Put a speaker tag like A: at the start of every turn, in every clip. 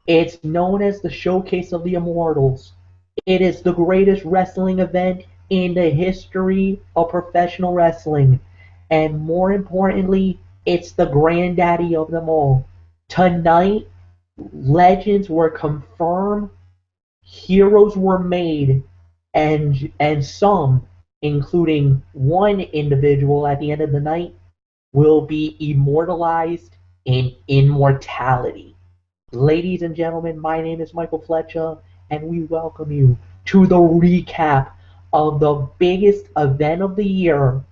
A: It's known as the Showcase of the Immortals. It is the greatest wrestling event in the history of professional wrestling. And more importantly, it's the granddaddy of them all. Tonight, legends were confirmed, heroes were made, and some, including one individual at the end of the night, will be immortalized in immortality. Ladies and gentlemen, my name is Michael Flecha, and we welcome you to the recap of the biggest event of the year,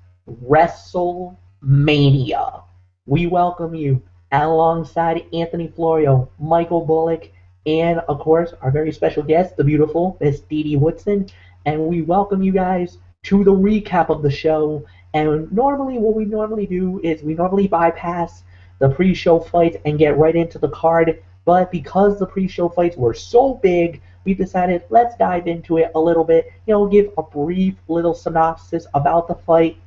A: WrestleMania. We welcome you alongside Anthony Florio, Michael Bullock, and of course our very special guest, the beautiful Miss Dee Dee Woodson. And we welcome you guys to the recap of the show. And normally, what we normally do is we normally bypass the pre-show fights and get right into the card. But because the pre-show fights were so big, we decided let's dive into it a little bit. Give a brief little synopsis about the fight,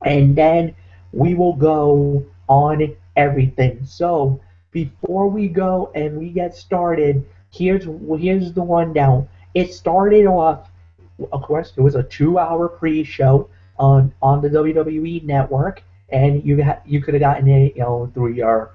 A: and then we will go on everything. So before we go and we get started, here's the rundown. It started off, of course, it was a 2-hour pre-show on the WWE Network, and you could have gotten it through your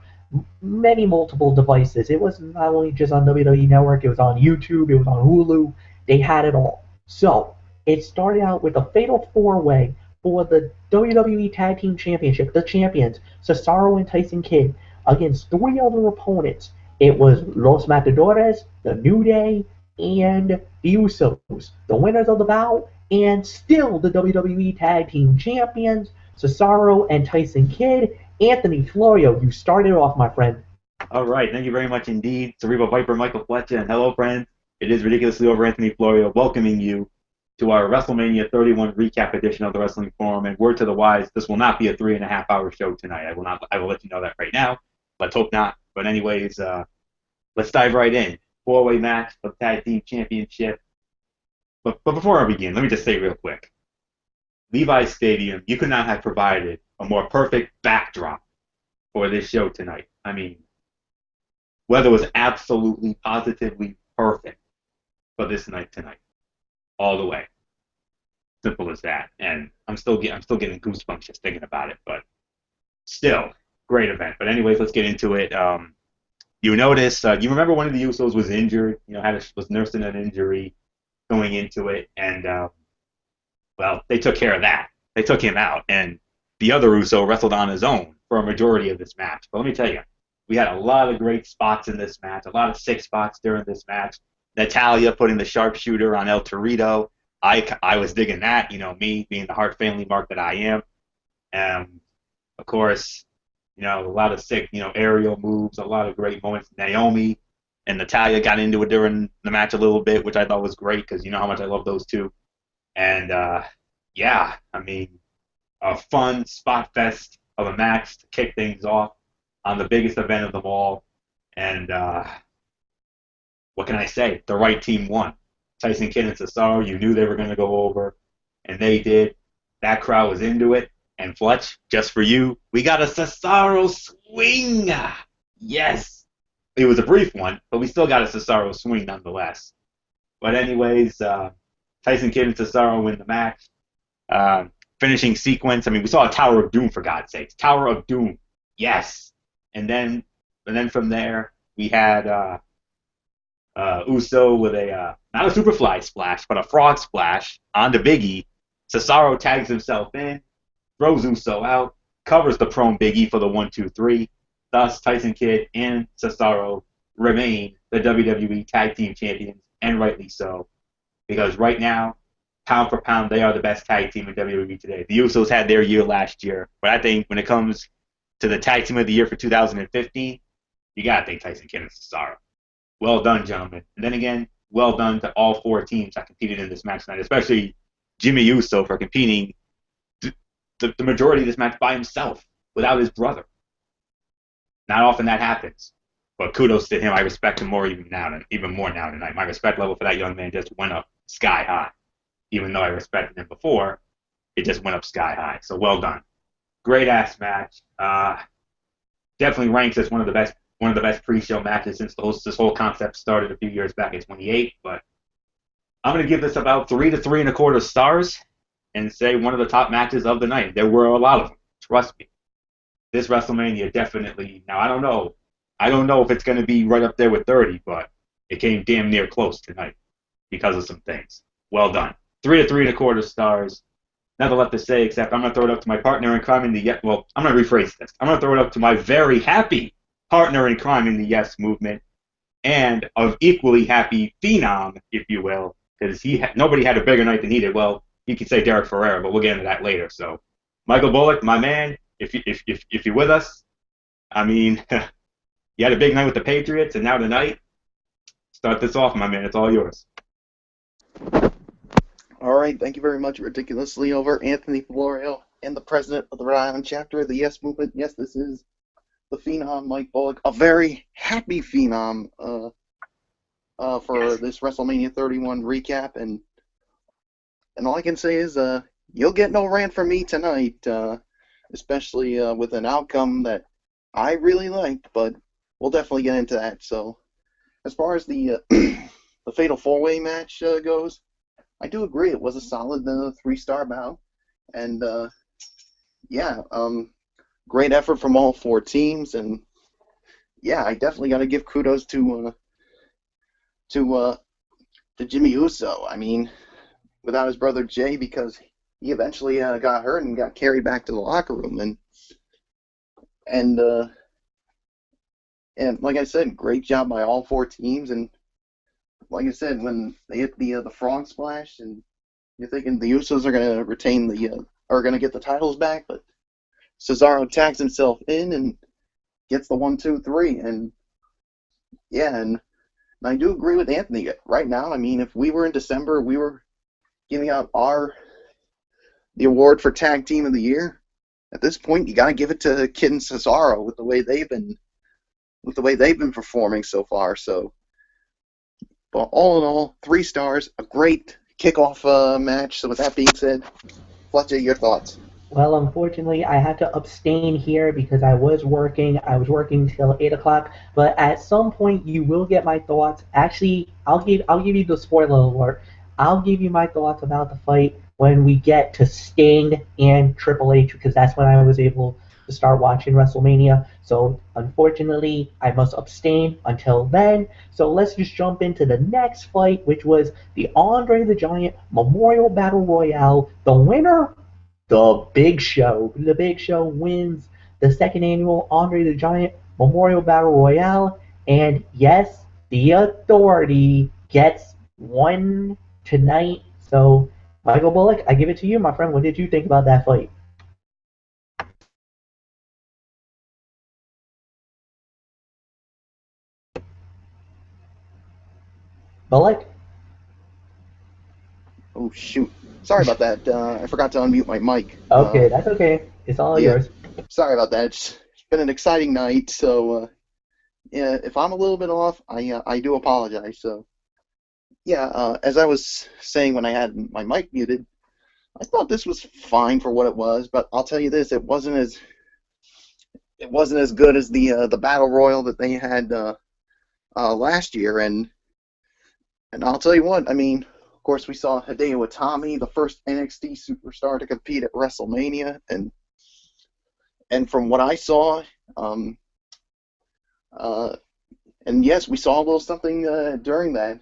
A: many multiple devices. It was not only just on WWE Network, it was on YouTube, it was on Hulu. They had it all. So it started out with a fatal four-way for the WWE Tag Team Championship, the champions, Cesaro and Tyson Kidd, against three other opponents. It was Los Matadores, the New Day, and the Usos, the winners of the bout, and still the WWE Tag Team Champions, Cesaro and Tyson Kidd. Anthony Florio, you started off, my friend.
B: All right, thank you very much indeed, Cerebral Viper Michael Fletcher, and hello, friends. It is Ridiculously Over Anthony Florio welcoming you to our WrestleMania 31 recap edition of the Wrestling Forum. And word to the wise, this will not be a 3.5-hour show tonight. I will let you know that right now. Let's hope not. But anyways, let's dive right in. Four-way match for the Tag Team Championship. But before I begin, let me just say real quick. Levi Stadium, you could not have provided a more perfect backdrop for this show tonight. I mean, weather was absolutely, positively perfect for this night tonight, all the way. Simple as that. And I'm still getting goosebumps just thinking about it. But still, great event. But anyways, let's get into it. You notice, you remember one of the Usos was injured. Was nursing an injury going into it, and well, they took care of that. They took him out, and the other Uso wrestled on his own for a majority of this match. But let me tell you, we had a lot of great spots in this match, a lot of sick spots during this match. Natalya putting the sharpshooter on El Torito. I was digging that, me being the Hart family mark that I am. Of course, a lot of sick, aerial moves, a lot of great moments. Naomi and Natalya got into it during the match a little bit, which I thought was great because you know how much I love those two. And, yeah, I mean, a fun spot fest of a match to kick things off on the biggest event of them all. And what can I say? The right team won. Tyson Kidd and Cesaro, you knew they were going to go over, and they did. That crowd was into it. And Fletch, just for you, we got a Cesaro swing. Yes. It was a brief one, but we still got a Cesaro swing nonetheless. But anyways, Tyson Kidd and Cesaro win the match. Finishing sequence. I mean, we saw a Tower of Doom, for God's sakes. Tower of Doom. Yes. And then from there, we had Uso with a, not a Superfly splash, but a frog splash onto Biggie. Cesaro tags himself in, throws Uso out, covers the prone Biggie for the 1-2-3. Thus, Tyson Kidd and Cesaro remain the WWE Tag Team Champions, and rightly so. Because right now, pound for pound, they are the best tag team in WWE today. The Usos had their year last year, but I think when it comes to the tag team of the year for 2015, you got to think Tyson Kidd and Cesaro. Well done, gentlemen. And then again, well done to all four teams that competed in this match tonight, especially Jimmy Uso for competing the majority of this match by himself, without his brother. Not often that happens. But kudos to him. I respect him even more now tonight. My respect level for that young man just went up sky high. Even though I respected him before, it just went up sky high. So well done. Great ass match. Definitely ranks as one of the best one of the best pre-show matches since this whole concept started a few years back in 28. But I'm going to give this about 3 to 3.25 stars and say one of the top matches of the night. There were a lot of them. Trust me. This WrestleMania definitely. Now I don't know. I don't know if it's going to be right up there with 30, but it came damn near close tonight because of some things. Well done. 3 to 3.25 stars. Nothing left to say except I'm going to throw it up to my partner in crime in the Yes. Well, I'm going to rephrase this. I'm going to throw it up to my very happy partner in crime in the Yes movement and of equally happy phenom, if you will, because nobody had a bigger night than he did. Well, you could say Derek Ferrer, but we'll get into that later. So, Michael Bullock, my man, if you're with us, I mean, you had a big night with the Patriots, and now tonight, start this off, my man. It's all yours.
C: All right, thank you very much, Ridiculously Over, Anthony Florio, and the president of the Rhode Island chapter of the Yes Movement. Yes, this is the Phenom, Mike Bullock, a very happy Phenom for this WrestleMania 31 recap, and all I can say is you'll get no rant from me tonight, especially with an outcome that I really liked, but we'll definitely get into that. So, as far as the the Fatal 4-Way match goes, I do agree it was a solid 3-star bout, and great effort from all 4 teams, and I definitely got to give kudos to Jimmy Uso. I mean, without his brother Jay, because he eventually got hurt and got carried back to the locker room, and like I said, great job by all 4 teams, and like I said, when they hit the frog splash, and you're thinking the Usos are going to retain are going to get the titles back, but Cesaro tags himself in and gets the 1, 2, 3, and I do agree with Anthony. Right now, I mean, if we were in December, we were giving out the award for Tag Team of the Year. At this point, you got to give it to Kid and Cesaro with the way they've been performing so far. So, but all in all, 3 stars, a great kickoff match. So with that being said, Flecha, your thoughts?
A: Well, unfortunately, I had to abstain here because I was working. I was working till 8 o'clock. But at some point, you will get my thoughts. Actually, I'll give you the spoiler alert. I'll give you my thoughts about the fight when we get to Sting and Triple H, because that's when I was able to start watching WrestleMania. So unfortunately, I must abstain until then. So let's just jump into the next fight, which was the Andre the Giant Memorial Battle Royale. The winner, the Big Show. The Big Show wins the second annual Andre the Giant Memorial Battle Royale. And yes, the Authority gets one tonight. So, Michael Bullock, I give it to you, my friend. What did you think about that fight? Bullock?
C: Oh shoot! Sorry about that. I forgot to unmute my mic.
A: Okay, that's okay. It's all yours.
C: Sorry about that. It's been an exciting night, so if I'm a little bit off, I do apologize. So as I was saying when I had my mic muted, I thought this was fine for what it was, but I'll tell you this: it wasn't as good as the Battle Royal that they had last year, and I'll tell you what. I mean, of course, we saw Hideo Itami, the first NXT superstar to compete at WrestleMania, and from what I saw, and yes, we saw a little something during that.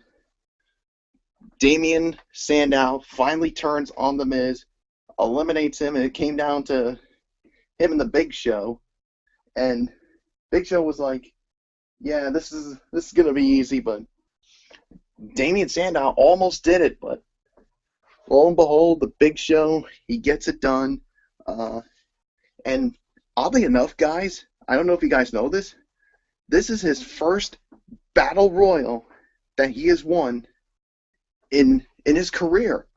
C: Damien Sandow finally turns on The Miz, eliminates him, and it came down to him and the Big Show. And Big Show was like, "Yeah, this is gonna be easy," but Damien Sandow almost did it. But lo and behold, the Big Show, he gets it done. And oddly enough, guys, I don't know if you guys know this. This is his first Battle Royal that he has won in his career.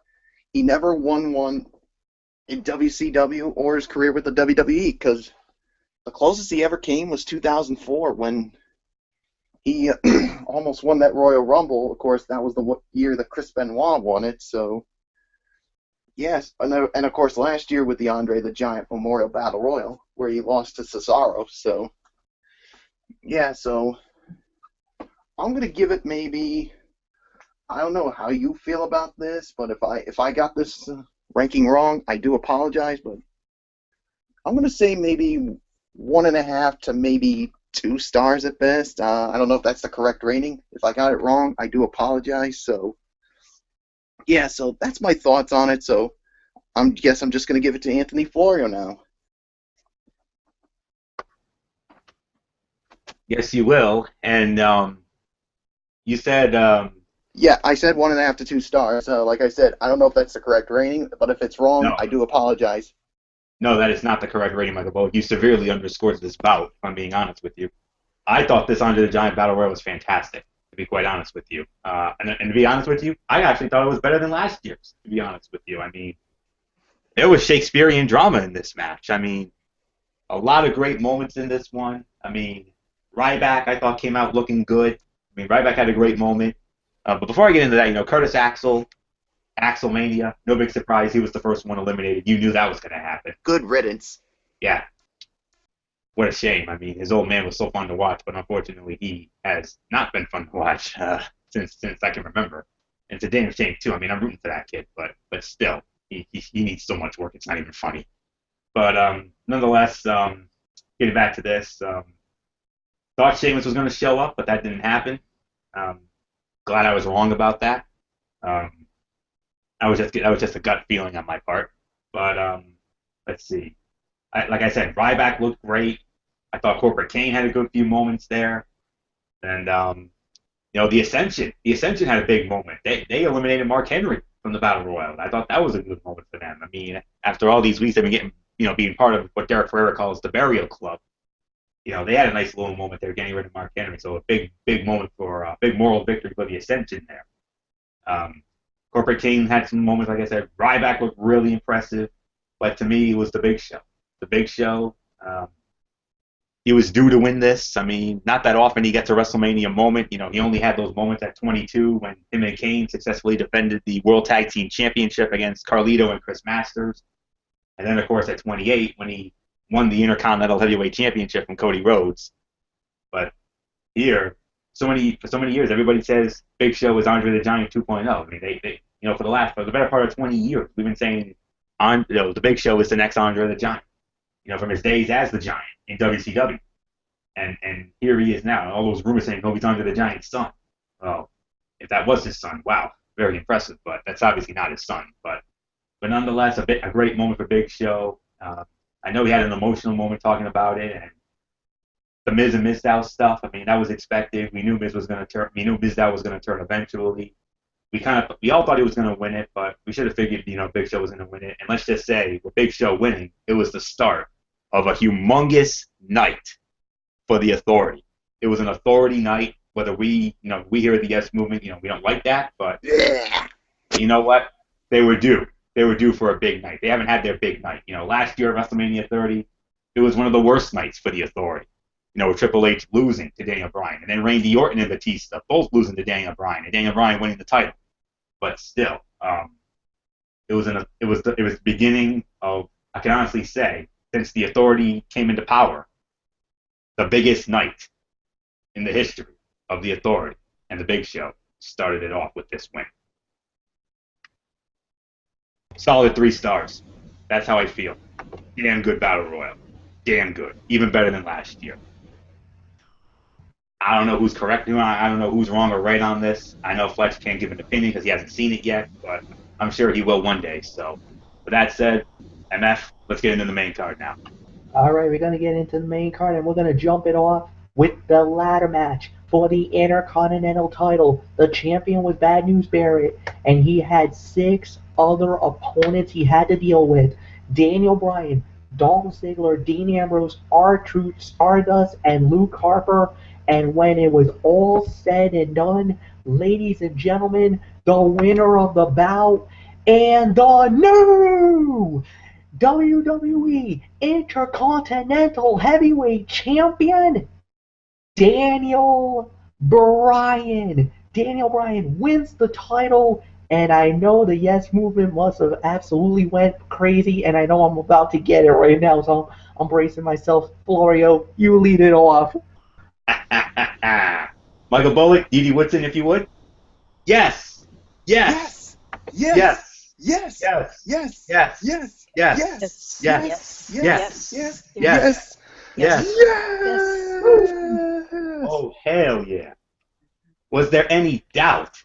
C: He never won one in WCW or his career with the WWE, because the closest he ever came was 2004 when he almost won that Royal Rumble. Of course, that was the year that Chris Benoit won it. So, yes, and of course last year with the Andre the Giant Memorial Battle Royal, where he lost to Cesaro. So, yeah, so I'm gonna give it maybe. I don't know how you feel about this, but if I got this ranking wrong, I do apologize. But I'm gonna say maybe 1.5 to maybe 2 stars at best. I don't know if that's the correct rating. If I got it wrong, I do apologize. So yeah, so that's my thoughts on it. So guess I'm just gonna give it to Anthony Florio now.
B: Yes, you will. And you said
C: Yeah, I said 1.5 to 2 stars. Like I said, I don't know if that's the correct rating, but if it's wrong,
B: no,
C: I do apologize.
B: no, that is not the correct rating, Michael Bullock. You severely underscored this bout. If I'm being honest with you. I thought this Andre the Giant Battle Royal was fantastic, to be quite honest with you. And to be honest with you, I actually thought it was better than last year's, to be honest with you. I mean, there was Shakespearean drama in this match. I mean, a lot of great moments in this one. I mean, Ryback, I thought, came out looking good. I mean, Ryback had a great moment. But before I get into that, Curtis Axel, Axelmania, no big surprise. He was the first one eliminated. You knew that was going to happen.
C: Good riddance.
B: Yeah, what a shame. I mean, his old man was so fun to watch, but unfortunately, he has not been fun to watch since I can remember. And it's a damn shame too. I mean, I'm rooting for that kid, but still, he needs so much work. It's not even funny. But nonetheless, getting back to this, thought Sheamus was going to show up, but that didn't happen. Glad I was wrong about that. That was just a gut feeling on my part. But let's see. Like I said, Ryback looked great. I thought Corporate Kane had a good few moments there, and the Ascension. The Ascension had a big moment. They eliminated Mark Henry from the Battle Royal. I thought that was a good moment for them. I mean, after all these weeks, they've been getting being part of what Derek Ferrer calls the Burial Club. They had a nice little moment there getting rid of Mark Henry. So a big moment for a big moral victory for the Ascension there. Corporate Kane had some moments, like I said. Ryback looked really impressive, but to me, it was the Big Show. The Big Show. He was due to win this. I mean, not that often he gets a WrestleMania moment. He only had those moments at 22 when him and Kane successfully defended the World Tag Team Championship against Carlito and Chris Masters. And then, of course, at 28 when he won the Intercontinental Heavyweight Championship from Cody Rhodes. But here, for so many years, everybody says Big Show is Andre the Giant 2.0. I mean, they for the better part of 20 years, we've been saying the Big Show is the next Andre the Giant. From his days as the Giant in WCW. And here he is now. And all those rumors saying, he's Andre the Giant's son. Well, if that was his son, wow, very impressive. But that's obviously not his son. But nonetheless, a great moment for Big Show. I know he had an emotional moment talking about it. And the Miz and Mizdow stuff, I mean, that was expected. We knew Mizdow was going to turn eventually. We all thought he was going to win it, but we should have figured, Big Show was going to win it. And let's just say, with Big Show winning, it was the start of a humongous night for the Authority. It was an Authority night. Whether we here at the Yes Movement, we don't like that, but you know what? They were due. They were due for a big night. They haven't had their big night. Last year at WrestleMania 30, it was one of the worst nights for the Authority. With Triple H losing to Daniel Bryan, and then Randy Orton and Batista both losing to Daniel Bryan, and Daniel Bryan winning the title. But still, it was the beginning of, I can honestly say, since the Authority came into power, the biggest night in the history of the Authority, and the Big Show started it off with this win. Solid 3 stars. That's how I feel. Damn good Battle Royal. Damn good. Even better than last year. I don't know who's correct. I don't know who's wrong or right on this. I know Flecha can't give an opinion because he hasn't seen it yet, but I'm sure he will one day. So, with that said, MF, let's get into the main card now.
A: All right, we're going to get into the main card, and we're going to jump it off with the ladder match for the Intercontinental title. The champion was Bad News Barrett, and he had 6 other opponents he had to deal with. Daniel Bryan, Dolph Ziggler, Dean Ambrose, R-Truth, Stardust, and Luke Harper. And when it was all said and done, ladies and gentlemen, the winner of the bout and the new WWE Intercontinental Heavyweight Champion, Daniel Bryan. Daniel Bryan wins the title, and I know the Yes Movement must have absolutely went crazy, and I know I'm about to get it right now, so I'm bracing myself. Florio, you lead it off.
B: Michael Bullock, Dee Woodson, if you would. Yes. Yes.
C: Yes.
B: Yes.
C: Yes.
B: Yes.
C: Yes.
B: Yes.
C: Yes.
B: Yes.
C: Yes.
B: Yes.
C: Yes.
B: Yes.
C: Yes.
B: Yes.
C: Yes.
B: Yes. Oh, hell yeah. Was there any doubt?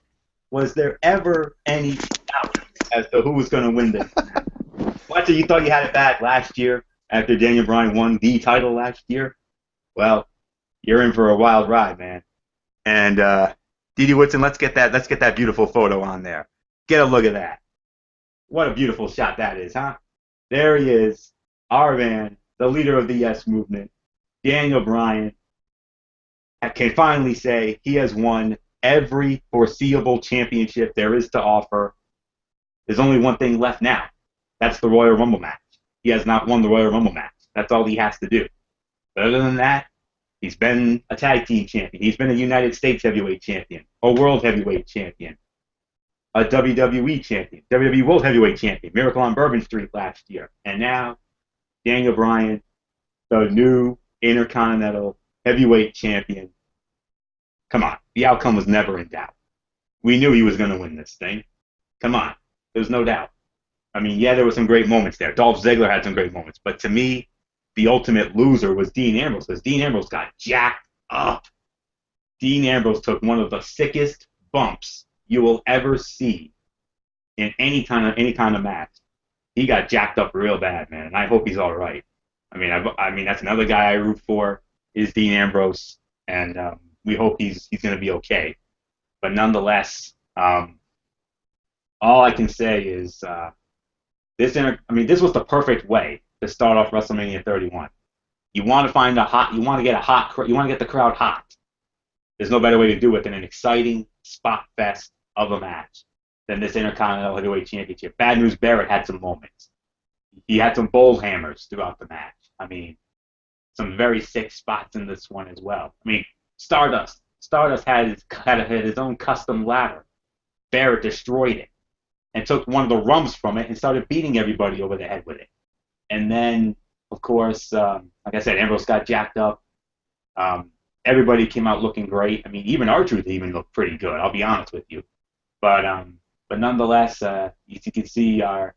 B: Was there ever any doubt as to who was going to win this match? Watcher, you thought you had it bad last year after Daniel Bryan won the title last year? Well, you're in for a wild ride, man. And Dee Woodson, let's get that beautiful photo on there. Get a look at that. What a beautiful shot that is, huh? There he is, our man, the leader of the Yes Movement, Daniel Bryan. I can finally say he has won every foreseeable championship there is to offer. There's only one thing left now. That's the Royal Rumble match. He has not won the Royal Rumble match. That's all he has to do. But other than that, he's been a tag team champion. He's been a United States heavyweight champion, a world heavyweight champion, a WWE champion, WWE World Heavyweight Champion, Miracle on Bourbon Street last year. And now, Daniel Bryan, the new Intercontinental Heavyweight Champion. Come on, the outcome was never in doubt. We knew he was going to win this thing. Come on, there's no doubt. I mean, yeah, there were some great moments there. Dolph Ziggler had some great moments, but to me, the ultimate loser was Dean Ambrose, because Dean Ambrose got jacked up. Dean Ambrose took one of the sickest bumps you will ever see in any kind of match. He got jacked up real bad, man, and I hope he's all right. I mean that's another guy I root for is Dean Ambrose, and we hope he's going to be okay. But nonetheless, all I can say is this was the perfect way to start off WrestleMania 31. You want to get the crowd hot. There's no better way to do it than an exciting spot fest of a match than this Intercontinental Heavyweight Championship. Bad News Barrett had some moments. He had some bull hammers throughout the match. I mean, some very sick spots in this one as well. I mean, Stardust had his own custom ladder. Barrett destroyed it and took one of the rungs from it and started beating everybody over the head with it. And then, of course, like I said, Ambrose got jacked up. Everybody came out looking great. I mean, even R-Truth even looked pretty good. I'll be honest with you. But nonetheless, you can see our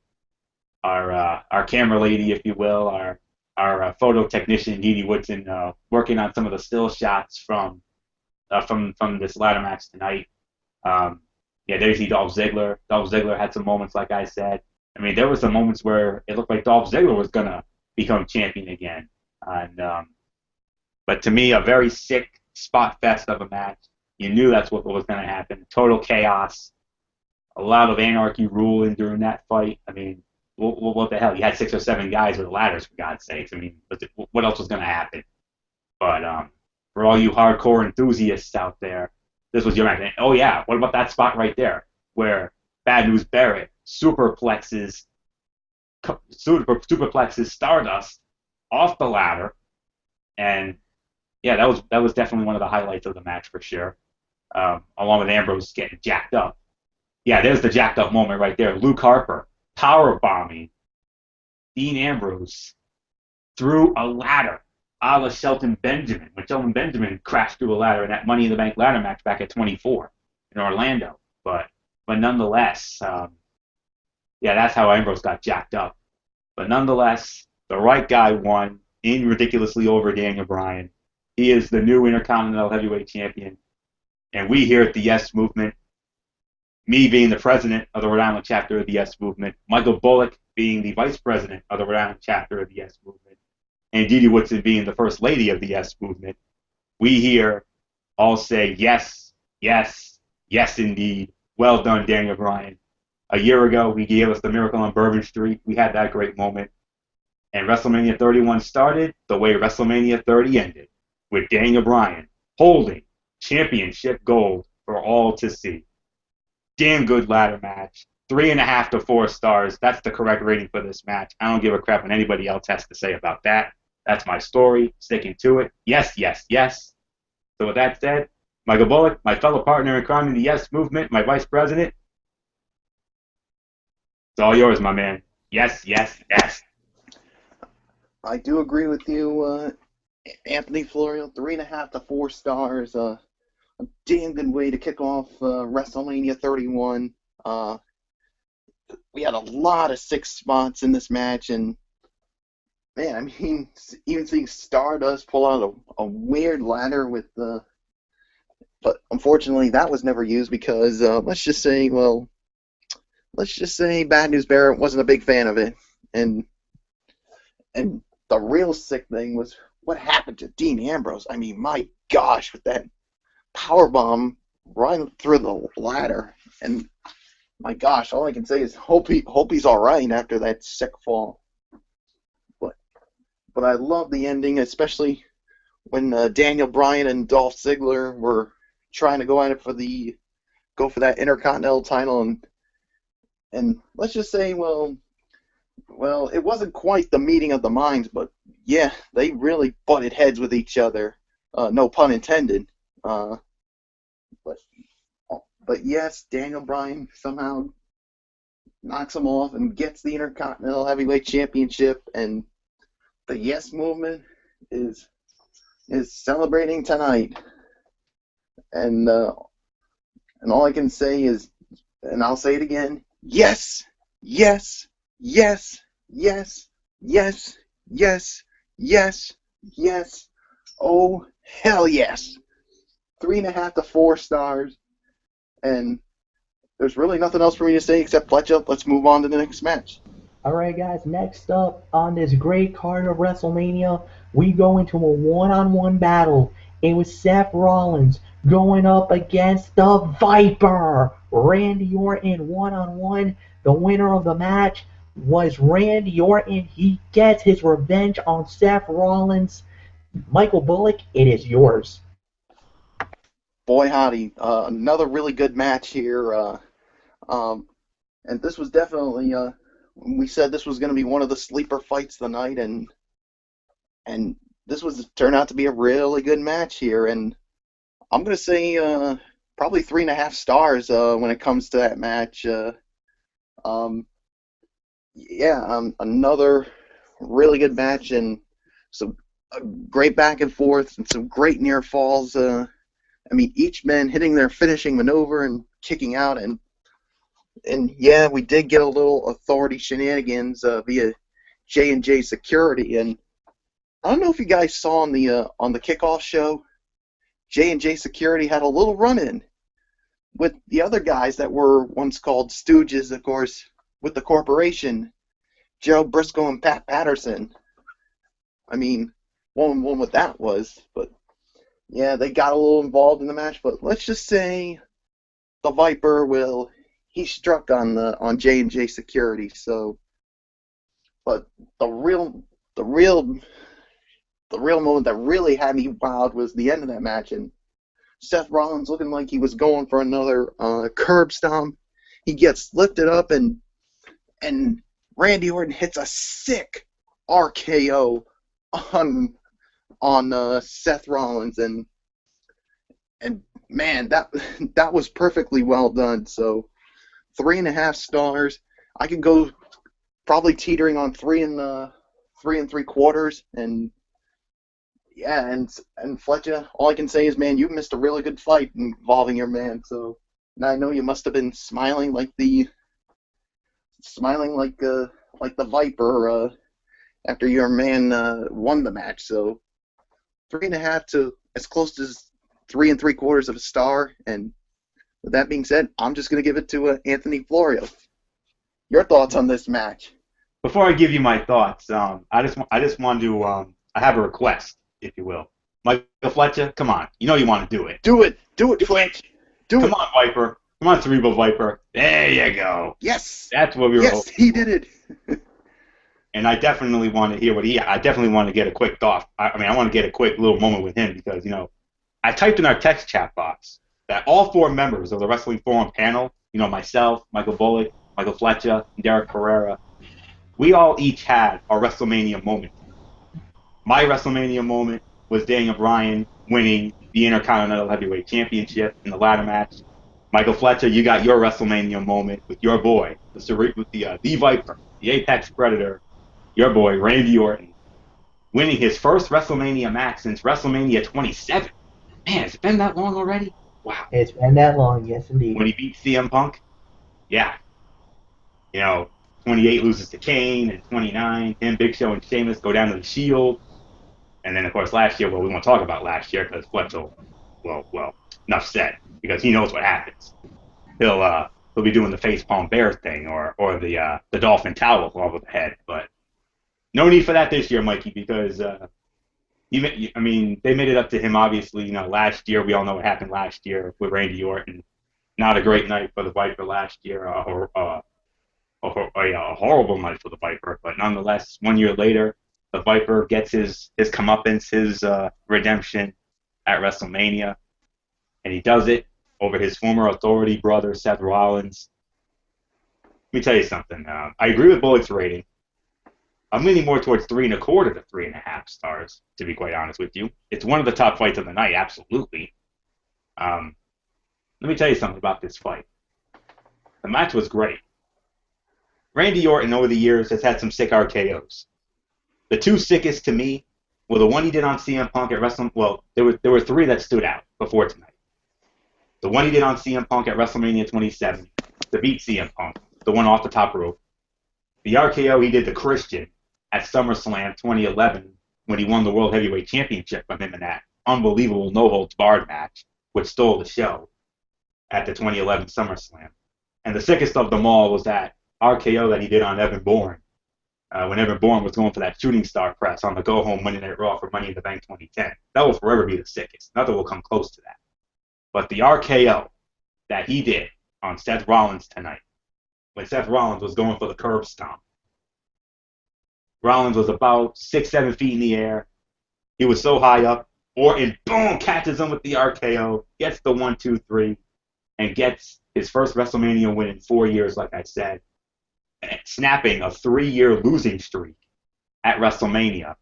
B: camera lady, if you will, our photo technician, Dee Woodson, working on some of the still shots from this ladder match tonight. Yeah, there you see Dolph Ziggler. Dolph Ziggler had some moments, like I said. I mean, there were some moments where it looked like Dolph Ziggler was gonna become champion again. And but to me, a very sick spot fest of a match. You knew that's what was gonna happen. Total chaos. A lot of anarchy ruling during that fight. I mean, what the hell? You had 6 or 7 guys with ladders, for God's sakes. I mean, what else was gonna happen? But for all you hardcore enthusiasts out there, this was your match. And, oh yeah, what about that spot right there where Bad News Barrett superplexes Stardust off the ladder, and yeah, that was definitely one of the highlights of the match for sure. Along with Ambrose getting jacked up. Yeah, there's the jacked up moment right there. Luke Harper power bombing Dean Ambrose through a ladder, a la Shelton Benjamin, when Shelton Benjamin crashed through a ladder in that Money in the Bank ladder match back at 24 in Orlando. But nonetheless, yeah, that's how Ambrose got jacked up. But nonetheless, the right guy won in ridiculously over Daniel Bryan. He is the new Intercontinental Heavyweight Champion. And we here at the Yes Movement, me being the president of the Rhode Island chapter of the Yes Movement, Michael Bullock being the vice president of the Rhode Island chapter of the Yes Movement, and Dee Woodson being the first lady of the Yes Movement, we here all say yes, yes, yes indeed. Well done, Daniel Bryan. A year ago, he gave us the Miracle on Bourbon Street. We had that great moment. And WrestleMania 31 started the way WrestleMania 30 ended, with Daniel Bryan holding championship gold for all to see. Damn good ladder match. 3.5 to 4 stars. That's the correct rating for this match. I don't give a crap what anybody else has to say about that. That's my story. Sticking to it. Yes, yes, yes. So with that said, Michael Bullock, my fellow partner in crime in the Yes Movement, my vice president, it's all yours, my man. Yes, yes, yes.
C: I do agree with you, Anthony Florio, 3.5 to 4 stars. A damn good way to kick off WrestleMania 31. We had a lot of 6 spots in this match, and man, I mean, even seeing Stardust pull out a weird ladder with but unfortunately that was never used because let's just say Bad News Barrett wasn't a big fan of it, and the real sick thing was what happened to Dean Ambrose. I mean, my gosh, with that powerbomb right through the ladder, and my gosh, all I can say is hope he's all right after that sick fall. But I love the ending, especially when Daniel Bryan and Dolph Ziggler were trying to go at it for that Intercontinental title, and let's just say, well, it wasn't quite the meeting of the minds, but yeah, they really butted heads with each other. No pun intended. But yes, Daniel Bryan somehow knocks him off and gets the Intercontinental Heavyweight Championship, and the Yes Movement is celebrating tonight. And all I can say is, and I'll say it again, yes, yes, yes, yes, yes, yes, yes, yes. Oh, hell yes. 3.5 to 4 stars. And there's really nothing else for me to say except Flecha. Let's move on to the next match.
A: Alright guys, next up on this great card of WrestleMania, we go into a one-on-one battle. It was Seth Rollins going up against the Viper, Randy Orton, one-on-one. The winner of the match was Randy Orton. He gets his revenge on Seth Rollins. Michael Bullock, it is yours.
C: Boy howdy, another really good match here. And this was definitely, we said this was going to be one of the sleeper fights of the night, and this turned out to be a really good match here. And I'm going to say probably 3.5 stars when it comes to that match. Another really good match, and some great back and forth and some great near falls. I mean, each man hitting their finishing maneuver and kicking out, and yeah, we did get a little authority shenanigans via J&J Security, and I don't know if you guys saw on the kickoff show, J&J Security had a little run-in with the other guys that were once called Stooges, of course, with the corporation, Joe Briscoe and Pat Patterson. I mean, one what that was, but yeah, they got a little involved in the match. But let's just say the Viper he struck on J&J Security. So, but the real moment that really had me wowed was the end of that match, and Seth Rollins looking like he was going for another curb stomp. He gets lifted up, and Randy Orton hits a sick RKO on Seth Rollins, and man, that was perfectly well done. So 3.5 stars. I could go probably teetering on 3 3/4, and yeah, and Flecha, all I can say is, man, you missed a really good fight involving your man. So, and I know you must have been smiling like the Viper after your man won the match. So 3.5 to as close as 3 3/4 of a star. And with that being said, I'm just going to give it to Anthony Florio. Your thoughts on this match?
B: Before I give you my thoughts, I just want to I have a request, if you will. Michael Flecha, come on, you know you want to do it.
C: Do it, Fletch.
B: Come on, Viper. Come on, Cerebral Viper. There you go.
C: Yes.
B: That's what we were hoping.
C: Yes, he did it.
B: And I definitely want to hear what I definitely want to get a quick thought. I want to get a quick little moment with him because, I typed in our text chat box that all 4 members of the Wrestling Forum panel, myself, Michael Bullock, Michael Flecha, and Derek Carrera, we all each had our WrestleMania moment. My WrestleMania moment was Daniel Bryan winning the Intercontinental Heavyweight Championship in the ladder match. Michael Flecha, you got your WrestleMania moment with your boy, the Viper, the Apex Predator, your boy, Randy Orton, winning his first WrestleMania match since WrestleMania 27. Man, has it been that long already? Wow.
A: It's been that long, yes indeed.
B: When he beat CM Punk, yeah. 28 loses to Kane, and 29, him, Big Show, and Sheamus go down to the Shield. And then, of course, last year, we won't talk about last year because Flecha, well, enough said, because he knows what happens. He'll be doing the facepalm bear thing or the dolphin towel over the head, but no need for that this year, Mikey, because they made it up to him. Obviously, last year we all know what happened last year with Randy Orton. Not a great night for the Viper last year, or a horrible night for the Viper, but nonetheless, 1 year later, the Viper gets his comeuppance, his redemption at WrestleMania, and he does it over his former Authority brother, Seth Rollins. Let me tell you something. I agree with Bullock's rating. I'm leaning more towards 3.25 to 3.5 stars, to be quite honest with you. It's one of the top fights of the night, absolutely. Let me tell you something about this fight. The match was great. Randy Orton, over the years, has had some sick RKOs. The two sickest to me were the one he did on CM Punk at WrestleMania. Well, there were three that stood out before tonight. The one he did on CM Punk at WrestleMania 27 to beat CM Punk, the one off the top rope. The RKO he did to Christian at SummerSlam 2011 when he won the World Heavyweight Championship from him in that unbelievable no-holds-barred match, which stole the show at the 2011 SummerSlam. And the sickest of them all was that RKO that he did on Evan Bourne when Evan Bourne was going for that shooting star press on the go-home Monday Night Raw for Money in the Bank 2010. That will forever be the sickest. Nothing will come close to that. But the RKO that he did on Seth Rollins tonight, when Seth Rollins was going for the curb stomp, Rollins was about 6-7 feet in the air. He was so high up. Orton, boom, catches him with the RKO, gets the 1-2-3, and gets his first WrestleMania win in 4 years, like I said, snapping a 3-year losing streak at WrestleMania.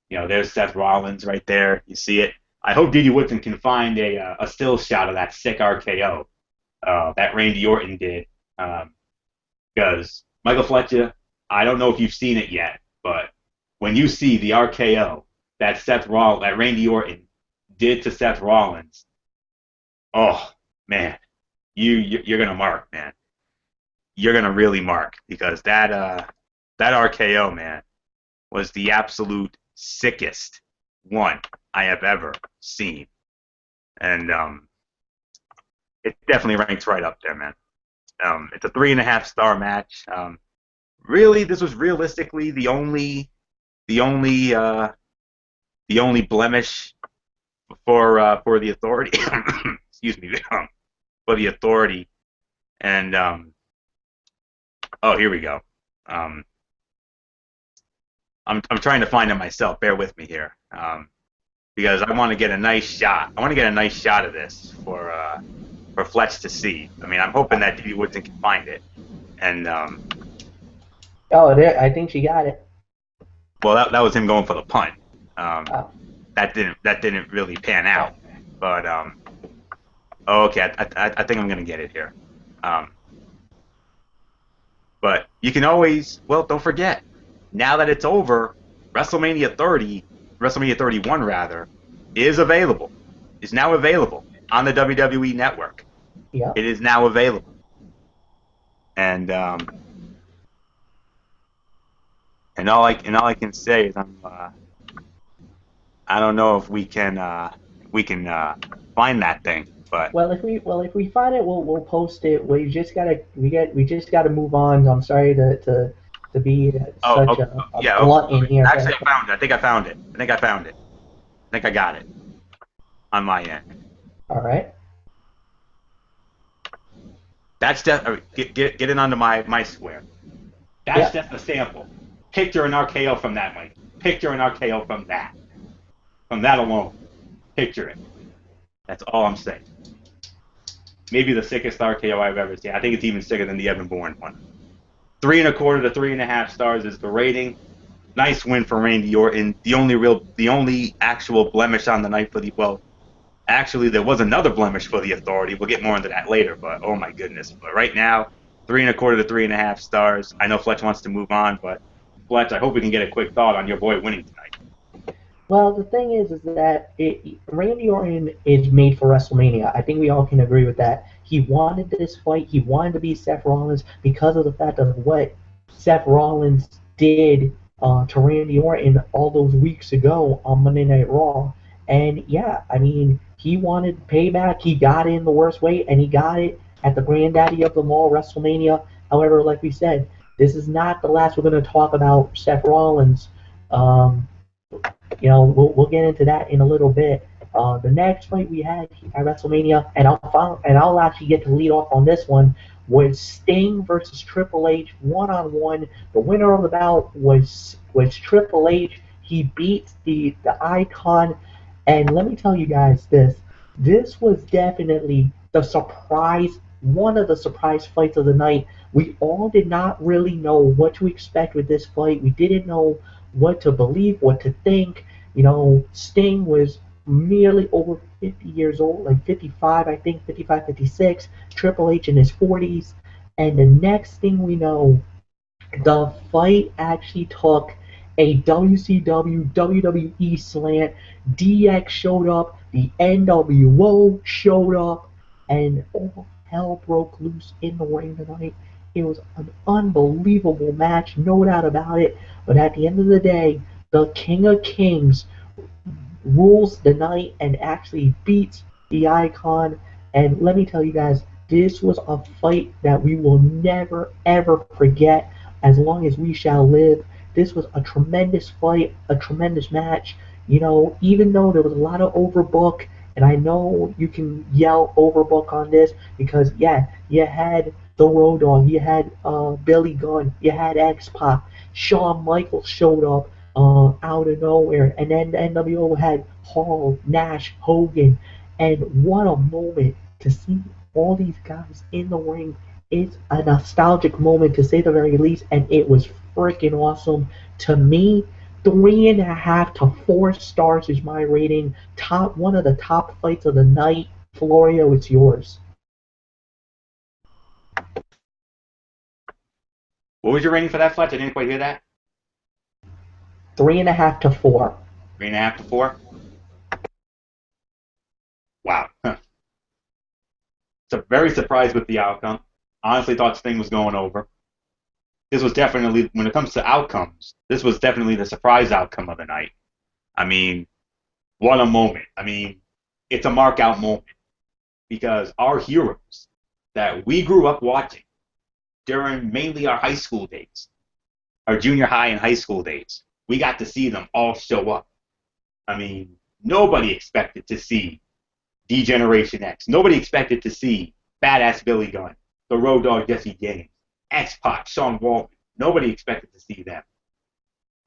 B: There's Seth Rollins right there. You see it. I hope Didi Woodson can find a still shot of that sick RKO that Randy Orton did. Because Michael Flecha, I don't know if you've seen it yet, but when you see the RKO that Randy Orton did to Seth Rollins, oh man, you're gonna mark, man. You're gonna really mark, because that RKO, man, was the absolute sickest one I have ever seen, and it definitely ranks right up there, man. It's a 3.5 star match. Really, this was realistically the only blemish for the Authority. Excuse me, for the Authority, and here we go. I'm trying to find it myself. Bear with me here, because I want to get a nice shot. I want to get a nice shot of this for Fletch to see. I mean, I'm hoping that Didi Woodson can find it, and
A: I think she got it.
B: well, that was him going for the punt. That didn't really pan out, but okay, I think I'm gonna get it here. But you can always, don't forget, now that it's over, WrestleMania 31 rather, is now available on the WWE Network.
A: Yeah.
B: It is now available, and all I can say is I don't know if we can find that thing, but
A: if we find it, we'll post it. We just gotta move on. I'm sorry to be such a blunt in here.
B: Actually, I found it. I think I found it. I think I got it on my end.
A: All right.
B: That's get it onto my square. That's just a sample. Picture an RKO from that, Mike. Picture an RKO from that. From that alone. Picture it. That's all I'm saying. Maybe the sickest RKO I've ever seen. I think it's even sicker than the Evan Bourne one. 3.25 to 3.5 stars is the rating. Nice win for Randy Orton. The only actual blemish on the night actually there was another blemish for the Authority. We'll get more into that later, but oh my goodness. But right now, 3.25 to 3.5 stars. I know Fletch wants to move on, but Fletch, I hope we can get a quick thought on your boy winning tonight.
A: Well, the thing is that Randy Orton is made for WrestleMania. I think we all can agree with that. He wanted this fight. He wanted to beat Seth Rollins because of the fact of what Seth Rollins did to Randy Orton all those weeks ago on Monday Night Raw. And yeah, I mean, he wanted payback. He got it in the worst way, and he got it at the granddaddy of them all, WrestleMania. However, like we said, this is not the last we're going to talk about Seth Rollins. Um, we'll get into that in a little bit. The next fight we had at WrestleMania, and I'll actually get to lead off on this one, was Sting versus Triple H 1-on-1. The winner of the bout was Triple H. He beat the Icon, and let me tell you guys this. This was definitely the surprise, one of the surprise fights of the night. We all did not really know what to expect with this fight. We didn't know what to believe, what to think. Sting was merely over 50 years old, like 55, I think, 55, 56. Triple H in his 40s. And the next thing we know, the fight actually took a WCW WWE slant. DX showed up, the NWO showed up, and all hell broke loose in the ring tonight. It was an unbelievable match, no doubt about it. But at the end of the day, the King of Kings rules the night and actually beats the Icon. And let me tell you guys, this was a fight that we will never ever forget as long as we shall live. This was a tremendous fight, a tremendous match. Even though there was a lot of overbook, and I know you can yell overbook on this because yeah, you had the Road Dogg, you had Billy Gunn, you had X-Pac, Shawn Michaels showed up out of nowhere, and then the NWO had Hall, Nash, Hogan, and what a moment to see all these guys in the ring. It's a nostalgic moment to say the very least, and it was freaking awesome. To me, 3.5 to 4 stars is my rating. One of the top fights of the night. Florio, it's yours.
B: What was your rating for that, Fletch? I didn't quite hear that.
A: 3.5 to 4.
B: 3.5 to 4. Wow. So very surprised with the outcome. Honestly thought Sting was going over. This was definitely, when it comes to outcomes, this was definitely the surprise outcome of the night. I mean, what a moment. I mean, it's a mark out moment because our heroes that we grew up watching during mainly our high school days, our junior high and high school days, we got to see them all show up. I mean, nobody expected to see D-Generation X. Nobody expected to see Badass Billy Gunn, the Road Dogg Jesse James, X-Pac, Sean Waltman. Nobody expected to see them.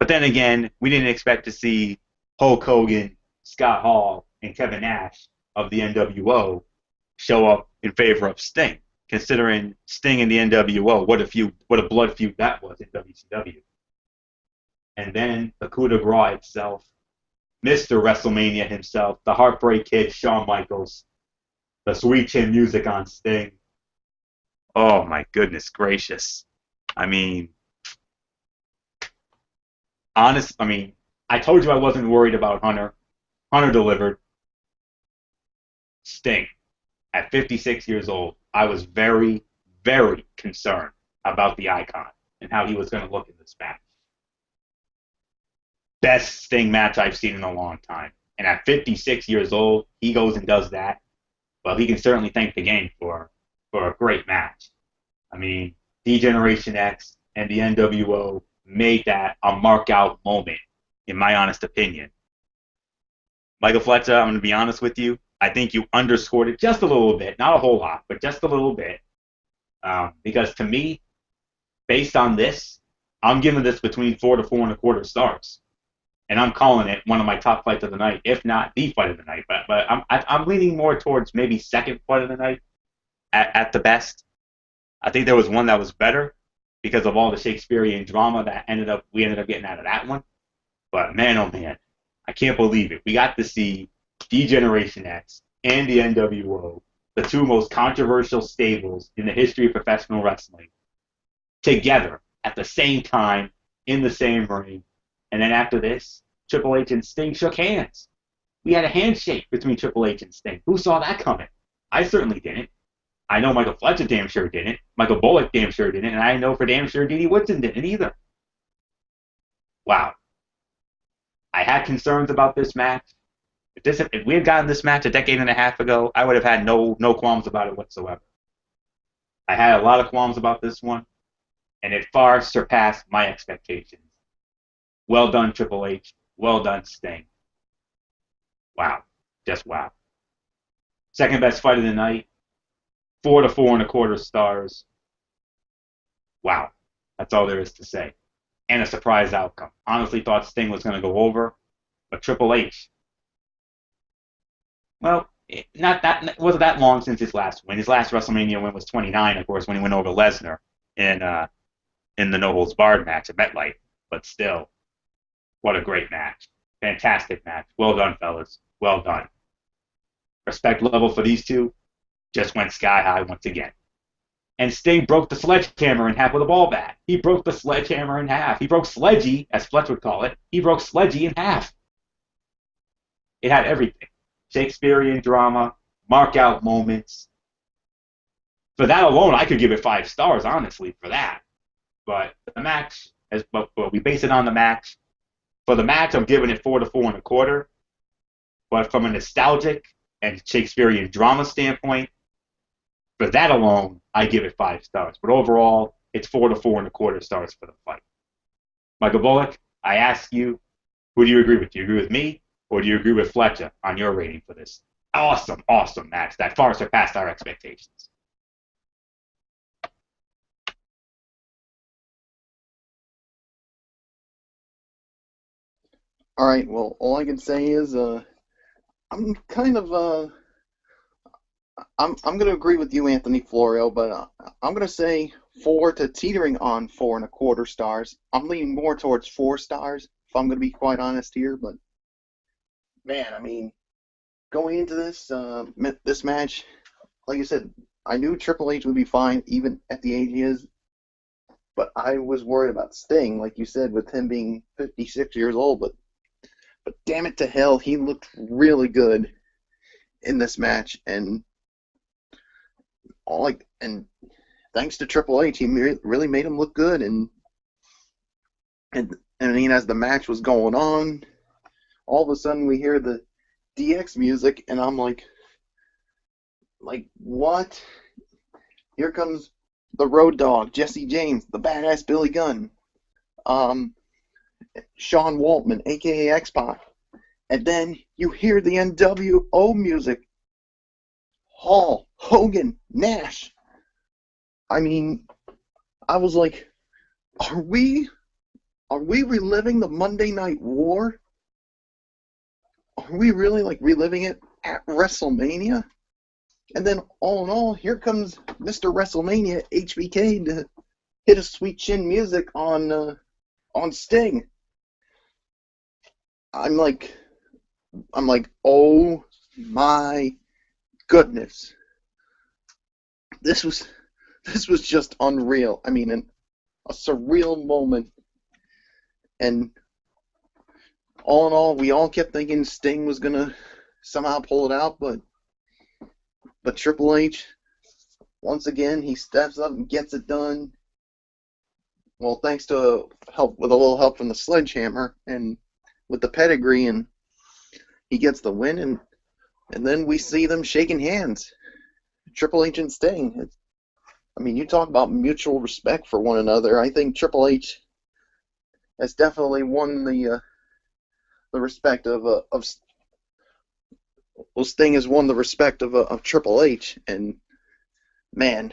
B: But then again, we didn't expect to see Hulk Hogan, Scott Hall, and Kevin Nash of the NWO show up in favor of Sting, considering Sting and the NWO, what a blood feud that was in WCW. And then the coup de grace itself, Mr. WrestleMania himself, the Heartbreak Kid, Shawn Michaels, the sweet chin music on Sting. Oh my goodness gracious. I mean, I told you I wasn't worried about Hunter. Hunter delivered. Sting, at 56 years old, I was very, very concerned about the Icon and how he was going to look in this match. Best Sting match I've seen in a long time. And at 56 years old, he goes and does that. Well, he can certainly thank the game for a great match. I mean, D-Generation X and the NWO made that a mark-out moment, in my honest opinion. Michael Flecha, I'm going to be honest with you. I think you underscored it just a little bit. Not a whole lot, but just a little bit. Because to me, based on this, I'm giving this between 4 to 4.25 stars. And I'm calling it one of my top fights of the night, if not the fight of the night. But I'm leaning more towards maybe second fight of the night at the best. I think there was one that was better because of all the Shakespearean drama that we ended up getting out of that one. But man, oh man, I can't believe it. We got to see D-Generation X and the NWO, the two most controversial stables in the history of professional wrestling, together at the same time in the same ring. And then after this, Triple H and Sting shook hands. We had a handshake between Triple H and Sting. Who saw that coming? I certainly didn't. I know Michael Flecha damn sure didn't. Michael Bullock damn sure didn't. And I know for damn sure D.D. Woodson didn't either. Wow. I had concerns about this match. If we had gotten this match a decade and a half ago, I would have had no qualms about it whatsoever. I had a lot of qualms about this one, and it far surpassed my expectations. Well done, Triple H. Well done, Sting. Wow. Just wow. Second best fight of the night. 4 to 4.25 stars. Wow. That's all there is to say. And a surprise outcome. Honestly thought Sting was going to go over, but Triple H. Well, it wasn't that long since his last win. His last WrestleMania win was 29, of course, when he went over Lesnar in the No Holds Barred match at MetLife. But still, what a great match. Fantastic match. Well done, fellas. Well done. Respect level for these two just went sky high once again. And Sting broke the sledgehammer in half with a ball bat. He broke the sledgehammer in half. He broke Sledgy, as Fletch would call it. He broke Sledgy in half. It had everything. Shakespearean drama, mark-out moments. For that alone, I could give it 5 stars, honestly, for that. But the match, but we base it on the match. For the match, I'm giving it 4 to 4.25. But from a nostalgic and Shakespearean drama standpoint, for that alone, I give it 5 stars. But overall, it's 4 to 4.25 stars for the fight. Michael Bullock, I ask you, who do you agree with? Do you agree with me, or do you agree with Flecha on your rating for this awesome, awesome match that far surpassed our expectations?
C: All right. Well, all I can say is I'm kind of I'm gonna agree with you, Anthony Florio, but I'm gonna say 4 to teetering on 4.25 stars. I'm leaning more towards 4 stars, if I'm gonna be quite honest here. But man, I mean, going into this match, like I said, I knew Triple H would be fine even at the age he is, but I was worried about Sting, like you said, with him being 56 years old. But damn it to hell, he looked really good in this match, and thanks to Triple H, he really made him look good. And I mean, as the match was going on, all of a sudden we hear the DX music, and I'm like, what? Here comes the Road Dogg, Jesse James, the Badass Billy Gunn, Sean Waltman, aka X-Pac, and then you hear the NWO music. Hall, Hogan, Nash. I mean, I was like, are we reliving the Monday Night War? Are we really reliving it at WrestleMania? And then all in all, here comes Mr. WrestleMania HBK to hit a sweet chin music on Sting. I'm like, oh my goodness. This was just unreal. I mean, a surreal moment. And all in all, we all kept thinking Sting was gonna somehow pull it out, but Triple H, once again, he steps up and gets it done. Well, thanks to a little help from the sledgehammer and with the pedigree, and he gets the win, and then we see them shaking hands. Triple H and Sting. I mean, you talk about mutual respect for one another. I think Triple H has definitely won the respect of Sting has won the respect of Triple H, and man,